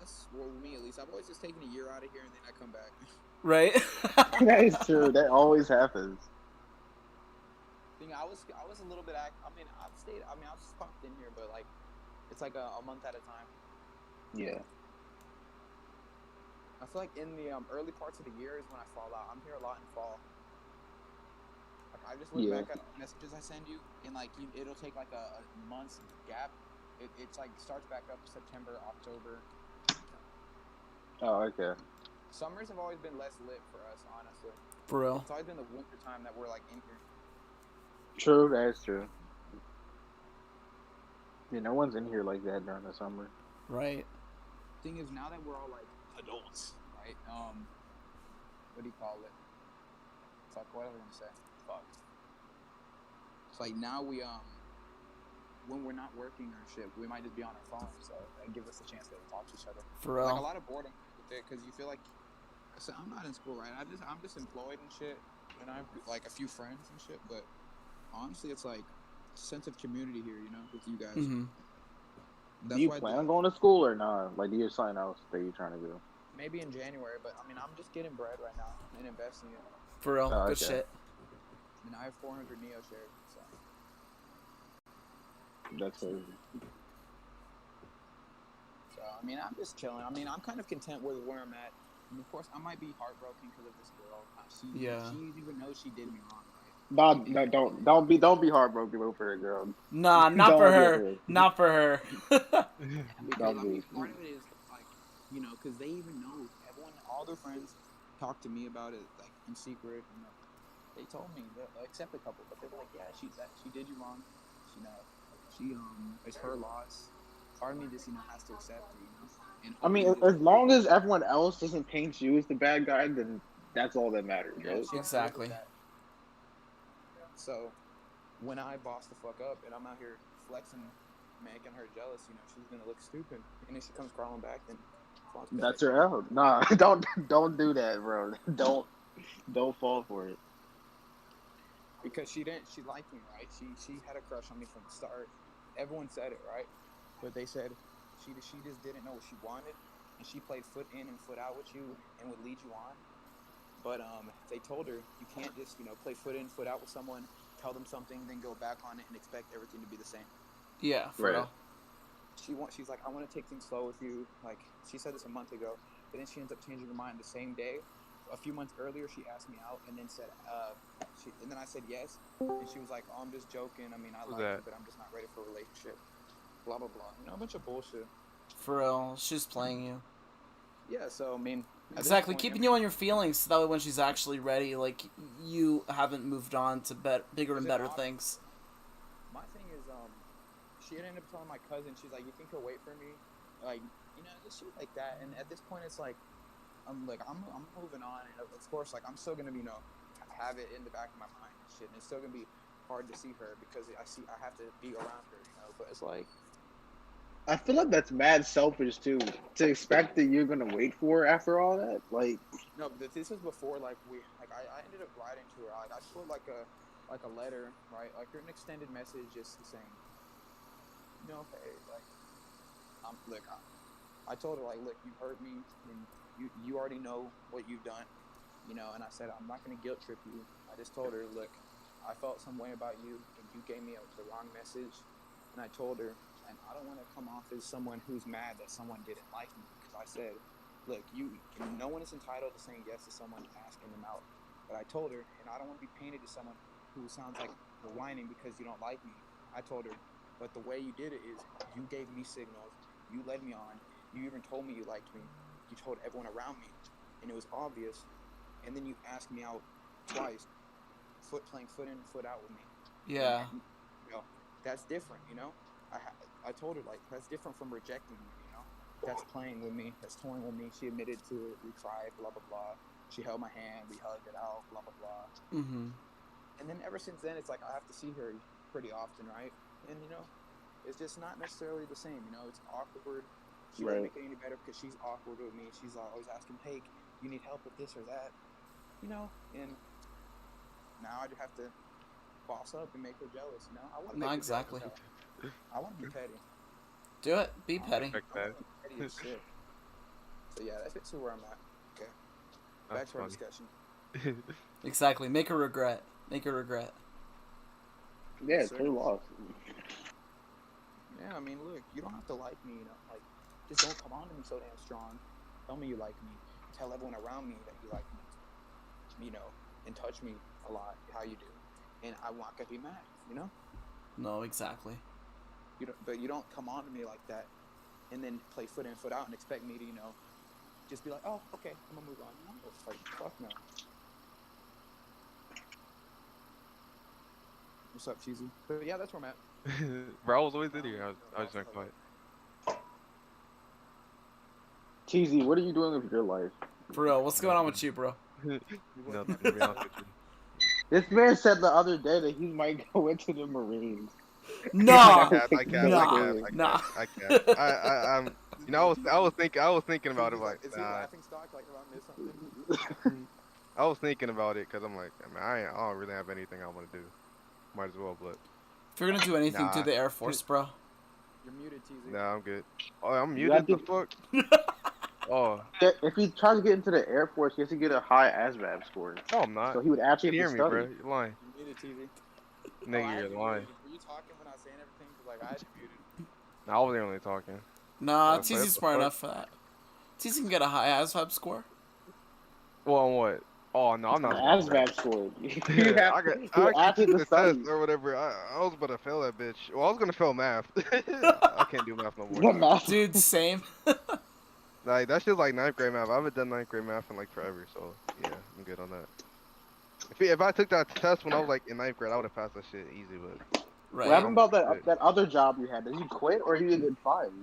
us, or with me at least. I've always just taken a year out of here and then I come back. Right? That is true. That always happens. I was a little bit. I mean, I've just popped in here, but like, it's like a month at a time. Yeah. I feel like in the early parts of the year is when I fall out. I'm here a lot in fall. Like I just look back at messages I send you, and like it'll take like a month's gap. It's like starts back up September, October. Oh, okay. Summers have always been less lit for us, honestly. For real. It's always been the winter time that we're like in here. True, that's true. Yeah, no one's in here like that during the summer. Right. Thing is, now that we're all like adults, right? What do you call it? Fuck, what am I gonna say? Fuck. It's like now we when we're not working or shit, we might just be on our phones, so that gives us a chance to talk to each other. For real. Like a lot of boredom with it, because you feel like, so I'm not in school, right? I'm just employed and shit, and I have like a few friends and shit, but honestly, it's like a sense of community here, you know, with you guys. Mm-hmm. Do you plan on going to school or not? Like, do you have something else that you're trying to do? Maybe in January, but I mean, I'm just getting bread right now and investing it. For real. Oh, Good okay. shit. And I have 400 Neo shares, so. That's crazy. So, I mean, I'm just chilling. I mean, I'm kind of content with where I'm at. And of course, I might be heartbroken because of this girl. She even knows she did me wrong, right? No, don't be heartbroken over a girl. Nah, not Don't for be her. afraid. Not for her. Because Don't I mean, be. part of it is like, you know, because they even know everyone, all their friends talk to me about it, like in secret. You know, they told me, except a couple, but they were like, yeah, she did you wrong. You know, she it's her loss. Part of me just has to accept it, you know. And I mean, hopefully as long as everyone else doesn't paint you as the bad guy, then that's all that matters, yeah, right? she's good with Exactly. that. So when I boss the fuck up and I'm out here flexing, making her jealous, you know, she's gonna look stupid. And if she comes crawling back, then fuck that. That's her out. Nah, don't do that, bro. Don't fall for it. Because she liked me, right? She had a crush on me from the start. Everyone said it, right? But they said she just didn't know what she wanted, and she played foot in and foot out with you and would lead you on. But they told her you can't just play foot in foot out with someone, tell them something, then go back on it and expect everything to be the same. Yeah, for real. She's like, I want to take things slow with you. Like, she said this a month ago, but then she ends up changing her mind the same day. A few months earlier, she asked me out and then said, and then I said yes, and she was like, oh, I'm just joking. I mean, I like you, but I'm just not ready for a relationship. Blah blah blah. A bunch of bullshit. For real, she's playing you. Yeah, so I mean, exactly, keeping you on your feelings, so that way when she's actually ready, like, you haven't moved on to bigger and better things. My thing is, she ended up telling my cousin, she's like, you think he'll wait for me? Like, just shit like that. And at this point, it's like, I'm moving on, and of course, like, I'm still gonna be, have it in the back of my mind and shit, and it's still gonna be hard to see her because I have to be around her, but it's like, I feel like that's mad selfish too, to expect that you're gonna wait for her after all that. Like, no, but this is before I ended up writing to her. I put like a letter, right, like an extended message, just saying, hey, like, look, I told her, like, look, you hurt me, and you already know what you've done, and I said, I'm not gonna guilt trip you. I just told her, look, I felt some way about you, and you gave me the wrong message, and I told her, and I don't want to come off as someone who's mad that someone didn't like me, because I said, look, no one is entitled to saying yes to someone asking them out, but I told her, and I don't want to be painted as someone who sounds like you're whining because you don't like me. I told her, but the way you did it is you gave me signals, you led me on, you even told me you liked me, you told everyone around me, and it was obvious, and then you asked me out twice, playing foot in, foot out with me. Yeah. And, that's different, I told her, like, that's different from rejecting me, That's playing with me, that's toying with me. She admitted to it, we cried, blah, blah, blah. She held my hand, we hugged it out, blah, blah, blah. Mm-hmm. And then ever since then, it's like I have to see her pretty often, right? And, it's just not necessarily the same, it's awkward. She doesn't make it any better because she's awkward with me. She's always asking, hey, you need help with this or that, and now I just have to boss up and make her jealous, I want to make her exactly. jealous. I want to be petty. Do it. Be petty. Petty as shit. So yeah, that's where I'm at. Okay. Back to our discussion. Exactly. Make her regret. Make her regret. Yeah, it's her loss. Yeah, I mean, look, you don't have to like me, like, just don't come on to me so damn strong. Tell me you like me. Tell everyone around me that you like me. And touch me a lot, how you do. And I want to be mad, No, exactly. But you don't come on to me like that and then play foot in, foot out and expect me to, just be like, oh, okay, I'm gonna move on. No, it's like, fuck no. What's up, Cheesy? But yeah, that's where I'm at. Bro, I was always in here. I was just quiet. Cheesy, what are you doing with your life? For real, what's going on with you, bro? Nothing, to be honest with you. This man said the other day that he might go into the Marines. No, I can't. I was thinking about it, like, Is he laughing stock, like, if I missed something? I was thinking about it, because I'm like, I don't really have anything I want to do. Might as well, but. If you're gonna do anything, do the Air Force, bro. You're muted, TZ. Nah, I'm good. Oh, I'm muted? The fuck? Oh. If he tries to get into the Air Force, he has to get a high ASVAB score. No, I'm not. So he would actually you have hear to me, study. bro. You're lying. You're muted, TZ. Nigga, you're lying. Were you talking when I was saying everything? Because, like, I had you muted. I wasn't really talking. Nah, TZ's smart enough for that. TZ can get a high ASVAB score. Well, on what? Oh, no, I'm not. ASVAB score. Yeah, I actually the to study. test or whatever. I was about to fail that bitch. Well, I was gonna fail math. I can't do math no more. Dude, same. Like, that shit's like 9th grade math. I haven't done 9th grade math in like forever, so yeah, I'm good on that. If I took that test when I was like in 9th grade, I would have passed that shit easy, but. Right. What happened about that other job you had? Did you quit or you get fired?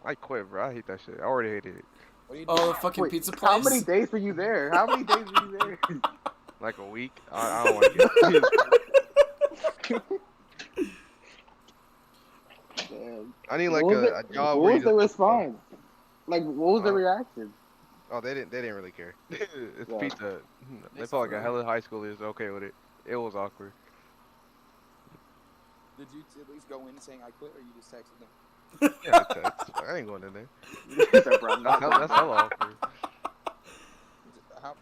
I quit, bro. I hate that shit. I already hated it. Oh, the fucking pizza place? How many days were you there? How many days were you there? Like a week? I don't want to get Damn. I need like a job where what was the response? Like, what was the reaction? Oh, they didn't really care. It's Yeah. pizza. They felt like a hella high schoolers okay with it. It was awkward. Did you at least go in saying I quit, or you just texted them? Yeah, text. I ain't going in there. He said, "Bro, I'm not going That's back." hella awkward. How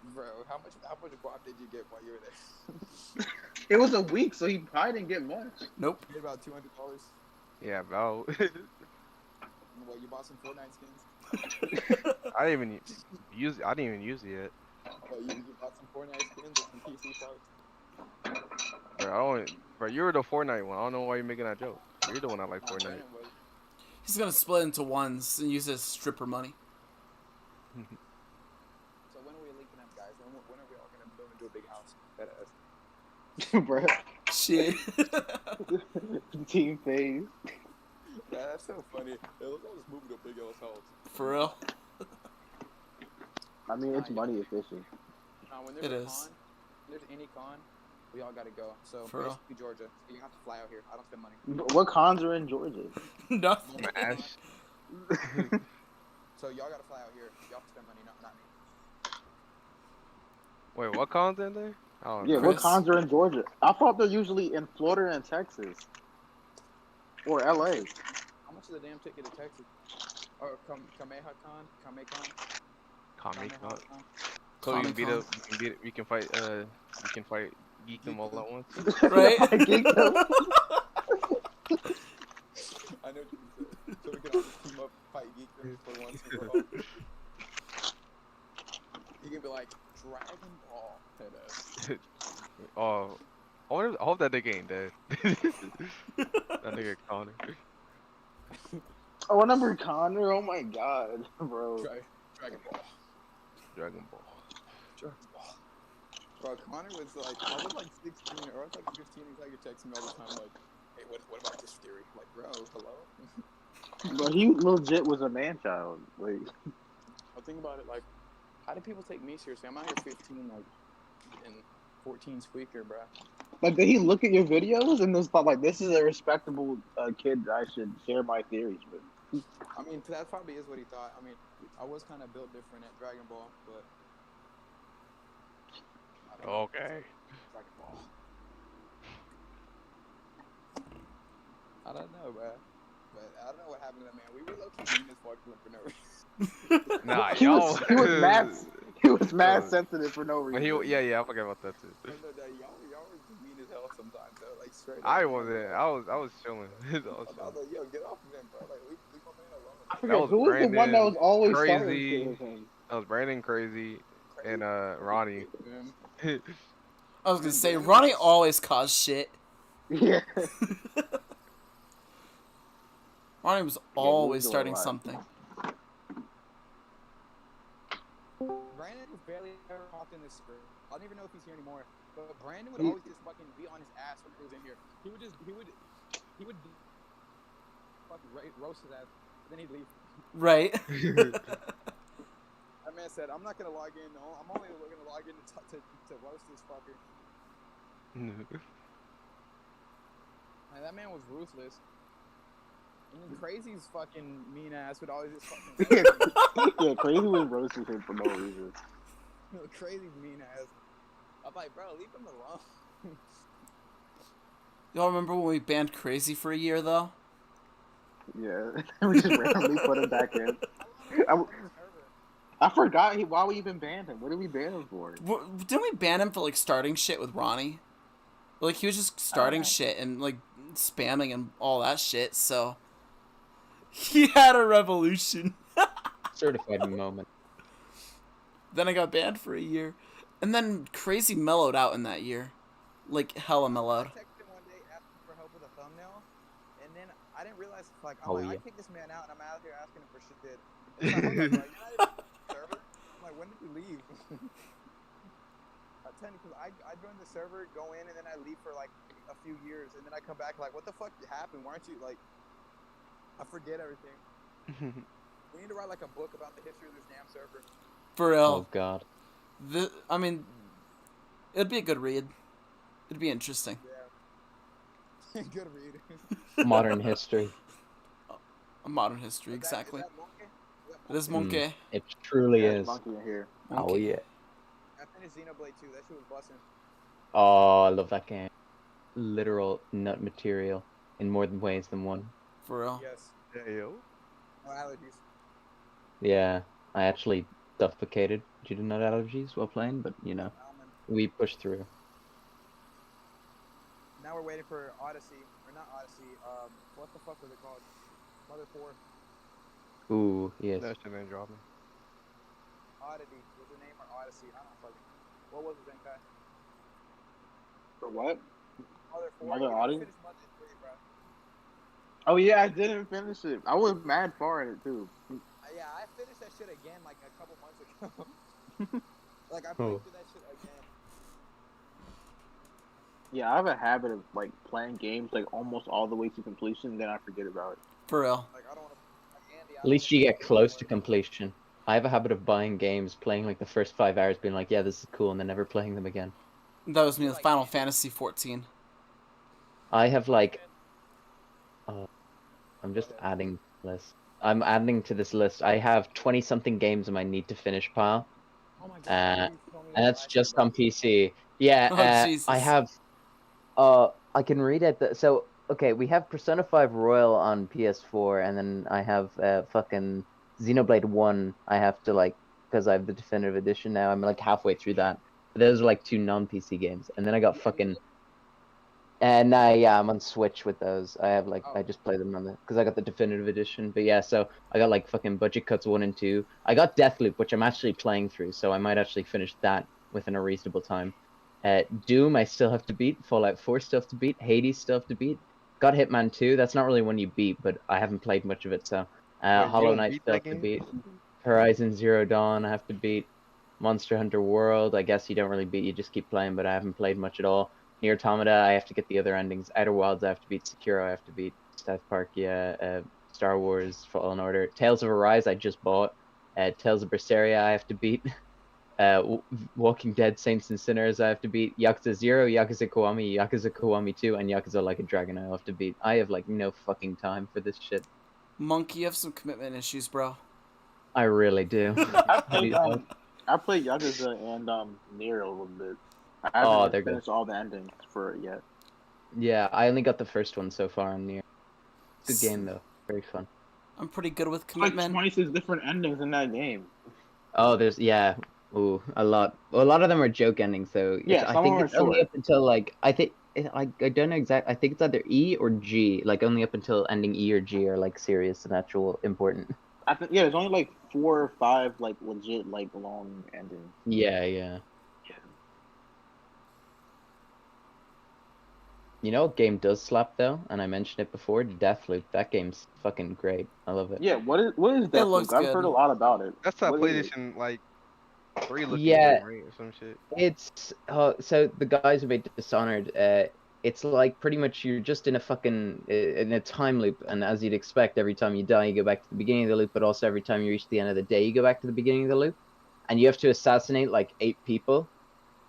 much guap did you get while you were there? It was a week, so he probably didn't get much. Nope. You made about $200. Yeah, about. What, you bought some Fortnite skins? I didn't even use. I didn't even use it yet. What, you bought some Fortnite skins or some PC parts? Bro, I don't. Bro, you were the Fortnite one. I don't know why you're making that joke. You're the one that like Fortnite. Brandon was. He's gonna split into ones and use his stripper money. So when are we linking up, guys? When are we all gonna move into a big house? Bro, Shit. team phase. Yeah, that's so funny. Hey, let's all just move to a big ass house. For real. I mean, it's money efficient. When there's It a is. con, when there's any con, we all gotta go. So For real. basically Georgia. So you have to fly out here. I don't spend money. But what cons are in Georgia? Nothing. Smash. So y'all gotta fly out here. Y'all have to spend money, not me. Wait, what cons in there? I don't Yeah, know. what Chris? cons are in Georgia? I thought they're usually in Florida and Texas. Or LA. How much is a damn ticket to Texas? Or KamehaCon? Comic Con. KamehaCon? So you can beat Comic-Con. up. You can beat. You can fight Geekdom all at once. Right? I know what you said. So we can all just team up, fight geekdoms for once and for all. You can be like, Dragon Ball. Oh, I hope that nigga ain't dead. That nigga Connor. Oh, I remember Connor. Oh my god, bro. Dragon Ball. Dragon Ball. Dragon Ball. Bro, Connor was like, I was like 16 or I was like 15. He's like, you're texting me all the time, like, hey, what about this theory? I'm like, bro, hello? But he legit was a man child. Like, I think about it, like, how do people take me seriously? I'm out here 15, like, and 14 squeaker, bro. did he look at your videos and just thought like, this is a respectable kid that I should share my theories with? I mean, that probably is what he thought. I mean, I was kind of built different at Dragon Ball, but. I don't know. Okay. Dragon Ball. I don't know, bro. But I don't know what happened to that man. We were low-key mean as fuck to him for no reason. Nah, He y'all. he was mad sensitive for no But reason. yeah, I forgot about that too. No, y'all were just mean as hell sometimes, though. Like, straight up. I wasn't. I was chilling. I was I was chilling. like, yo, get off of him, bro. Like, leave my man alone. I forget was who was the one Brandon, that was always Crazy. starting shit with him. That was Brandon, Crazy, and Ronnie. I was gonna say, Ronnie always caused shit. Yeah. Ronnie was he always was starting alive. something. Brandon was barely ever popped in this script. I don't even know if he's here anymore. But Brandon would He- always just fucking be on his ass when he was in here. He would fucking roast his ass, then he'd leave. Right? That man said, "I'm not gonna log in. No, I'm only gonna log in to roast this fucker." And that man was ruthless. And then Crazy's fucking mean ass would always just fucking. Yeah, Crazy was roasting him for no reason. Crazy's mean ass. I'm like, bro, leave him alone. Y'all remember when we banned Crazy for a year, though? Yeah, we just randomly put him back in. I forgot why we even banned him. What did we ban him for? Didn't we ban him for, like, starting shit with Ronnie? Like, he was just starting shit and, like, spamming and all that shit, so... He had a revolution. Certified moment. Then I got banned for a year. And then Crazy mellowed out in that year. Like, hella mellowed. I texted him one day asking for help with a thumbnail, and then I didn't realize, like, Oh, I yeah. kicked this man out, and I'm out here asking him for shit. It's like, hold up, bro, you're not even on the server? I'm like, when did you leave? I tell you, because I joined the server, go in, and then I leave for, like, a few years, and then I come back, like, what the fuck happened? Why aren't you, like, I forget everything. We need to write, like, a book about the history of this damn server. For real. Oh god. I mean, it'd be a good read. It'd be interesting. Yeah. Good read. Modern history. A modern history, exactly. Is that Monkey? It is Monkey. It truly Yeah, is. Monkey in here. Oh Monkey. yeah. I finished Xenoblade 2. That shit was busting. Oh, I love that game. Literal nut material in more than ways than one. For real. Yes. Yeah, yo. No allergies. Yeah, I actually suffocated due to nut allergies while playing, but you know, Almond. we pushed through. Now we're waiting for Odyssey, or not Odyssey. What the fuck was it called? Mother 4. Ooh, yes. That shit ain't dropping. Oddity was the name, or Odyssey? I don't fucking. What was it, Zenkai? For what? Mother 4. Mother You never Odyssey? finished Mother 3, bro. Oh yeah, I didn't finish it. I was mad far in it too. Yeah, I finished that shit again like a couple months ago. Like I played through that shit again. Yeah, I have a habit of like playing games like almost all the way to completion, then I forget about it. For real. Like I don't want to. Like Andy, I At don't least wanna you play get Game close Boy. to completion. I have a habit of buying games, playing like the first 5 hours, being like, yeah, this is cool, and then never playing them again. That was me with Like Final Andy. Fantasy 14. I have like, I'm just adding to this list. I'm adding to this list. I have 20 something games in my need to finish pile. Oh my god, Uh, please tell me and that that's last year, just bro. on PC. Yeah, Oh, Jesus. I have. I can read it. So okay, we have Persona 5 Royal on PS4, and then I have fucking Xenoblade 1. I have to like because I have the definitive edition now. I'm like halfway through that. But those are like two non-PC games, and then I got fucking. And yeah, I'm on Switch with those. I have like Oh. I just play them on the because I got the definitive edition. But yeah, so I got like fucking Budget Cuts 1 and 2. I got Deathloop, which I'm actually playing through, so I might actually finish that within a reasonable time. Doom, I still have to beat. Fallout 4 still have to beat. Hades still have to beat. Got Hitman 2. That's not really one you beat, but I haven't played much of it, so Wait, you Hollow don't Knight beat still that have to game? beat. Horizon Zero Dawn I have to beat. Monster Hunter World, I guess you don't really beat, you just keep playing, but I haven't played much at all. Near Automata, I have to get the other endings. Outer Wilds, I have to beat. Sekiro, I have to beat. South Park, yeah. Star Wars, Fallen Order. Tales of Arise, I just bought. Tales of Berseria, I have to beat. Walking Dead, Saints and Sinners, I have to beat. Yakuza 0, Yakuza Kiwami, Yakuza Kiwami 2, and Yakuza Like a Dragon, I have to beat. I have, like, no fucking time for this shit. Monkey, you have some commitment issues, bro. I really do. I played These- I played Yakuza and Nier a little bit. I Oh, haven't they're good. finished all the endings for it yet. Yeah, I only got the first one so far on Nier. Good game, though. Very fun. I'm pretty good with Like commitment. 26 different endings in that game. Oh, there's yeah, ooh, a lot. Well, a lot of them are joke endings, though. Yeah, I some think of them it's are only short. up until like I don't know exact. I think it's either E or G. Like only up until ending E or G are like serious and actual important. I think yeah, there's only like 4 or 5 like legit like long endings. Yeah, yeah. You know what game does slap though, and I mentioned it before, Deathloop. That game's fucking great. I love it. Yeah, what is that? looks I've heard good. a lot about it. That's that What is it? PlayStation like 3 looking Yeah, game, right? Or some shit. it's so the guys who made Dishonored, it's like pretty much you're just in a fucking in a time loop, and as you'd expect, every time you die, you go back to the beginning of the loop, but also every time you reach the end of the day, you go back to the beginning of the loop, and you have to assassinate like 8 people,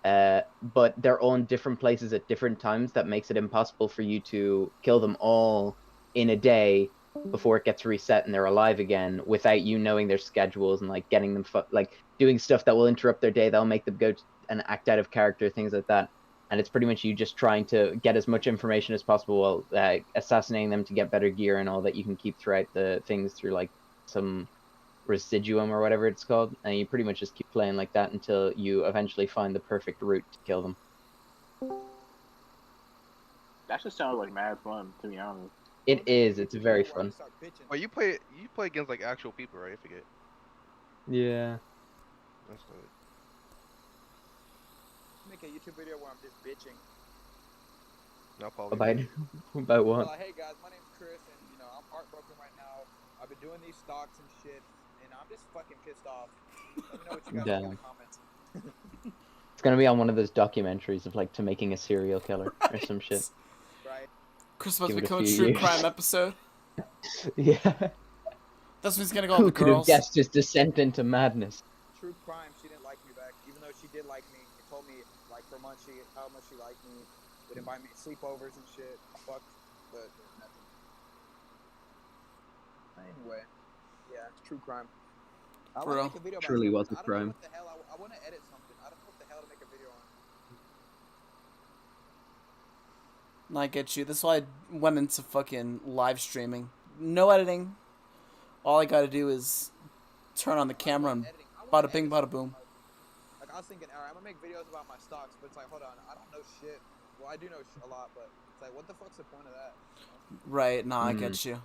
but they're all in different places at different times. That makes it impossible for you to kill them all in a day before it gets reset and they're alive again without you knowing their schedules and like getting them like doing stuff that will interrupt their day, that'll make them go and act out of character, things like that. And it's pretty much you just trying to get as much information as possible while assassinating them to get better gear and all that you can keep throughout the things through like some residuum or whatever it's called, and you pretty much just keep playing like that until you eventually find the perfect route to kill them. That just sounds like mad fun, to be honest. It is. It's very fun. Wait, you play against like actual people, right? I forget. Yeah. That's good. Make a YouTube video where I'm just bitching. Now Paul. About what? Like, hey guys, my name's Chris, and you know I'm heartbroken right now. I've been doing these stocks and shit, and I'm just fucking pissed off. Let me know what you guys think in the comments. It's gonna be on one of those documentaries of like to making a serial killer or some shit. Right. Chris about to Give it a become a few true years. crime episode. Yeah. That's when he's gonna go on Who the could have girls. guessed his descent into madness? True crime. She didn't like me back, even though she did like me. She told me like for months how much she liked me. Would invite me to sleepovers and shit. Fuck, but nothing. Anyway, yeah, true crime. I For want to real. make a video about Truly was something. a crime. I don't know what the hell. I want to edit something. I don't know what the hell to make a video on. And I get you. That's why I went into fucking live streaming. no editing. All I gotta do is turn on the camera and Editing. I wanna bada bing, edit bada something. boom. Like, I was thinking, alright, I'm gonna make videos about my stocks, but it's like, hold on, I don't know shit. Well, I do know a lot, but it's like, what the fuck's the point of that? You know? Right, nah, I get you.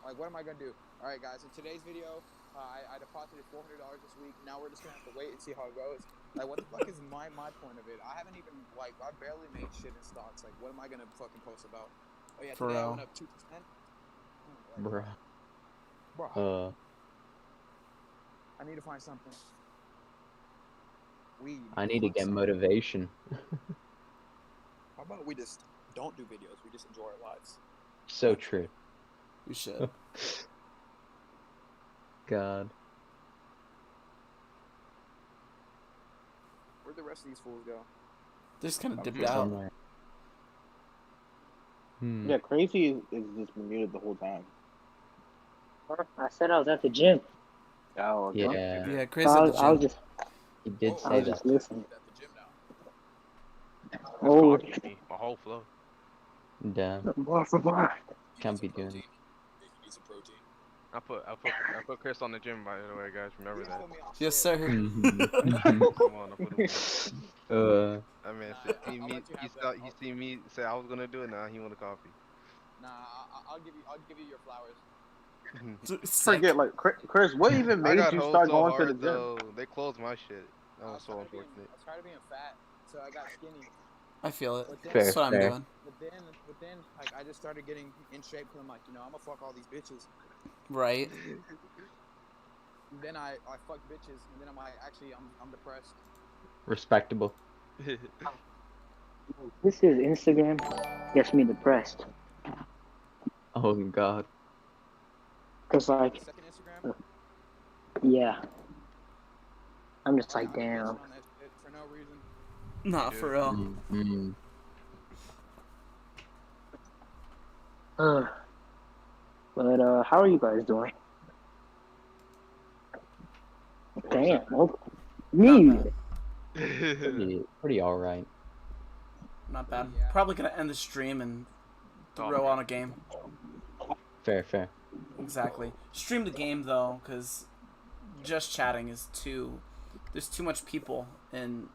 Like, what am I gonna do? Alright, guys, in today's video, I deposited $400 this week. Now we're just gonna have to wait and see how it goes. Like, what the fuck is my point of it? I haven't even, like, I barely made shit in stocks. Like, what am I gonna fucking post about? Oh yeah, For today I real. went up 2%. Bruh. I need to find something. We. I need to get motivation. How about we just don't do videos? We just enjoy our lives. So true. We should. God. Where'd the rest of these fools go? They just kind of dipped Here out. somewhere. Yeah, Crazy is just been muted the whole time. I said I was at the gym. Oh, okay. Yeah, Yeah, crazy So at the I was gym. just, he did Oh, I say was that. just listening. At the gym now. Oh, My whole flow. Damn, bar for bar. can't be doing Protein. it. If you need some protein. I put Chris on the gym, by the way, guys. Remember You that. put me on Yes, shit. sir. Come on, I put him on. I mean, Nah, I'll let you have that. he seen me say I was gonna do it. Now he want a coffee. Nah, I'll give you your flowers. Sick. Forget, like, Chris, what even I made got you hoes start so going to hard the gym? though. They closed my shit. That I was so tired of being- unfortunate. I was tired of being fat, so I got skinny. I feel it. But then, Fair, That's what I'm fair. doing. but then, like, I just started getting in shape because I'm like, I'm gonna fuck all these bitches. Right. Then I fucked bitches, and then I'm like, actually, I'm depressed. Respectable. This is Instagram. Gets me depressed. Oh God. Cause like, Second Instagram. yeah, I'm just like, I've been bitching damn. on that shit for no reason. Nah, for real. Mm. But how are you guys doing? Damn. Oh, me. Pretty all right. Not bad. Yeah. Probably gonna end the stream and throw on a game. Fair, fair. Exactly. Stream the game though, because just chatting is there's too much people in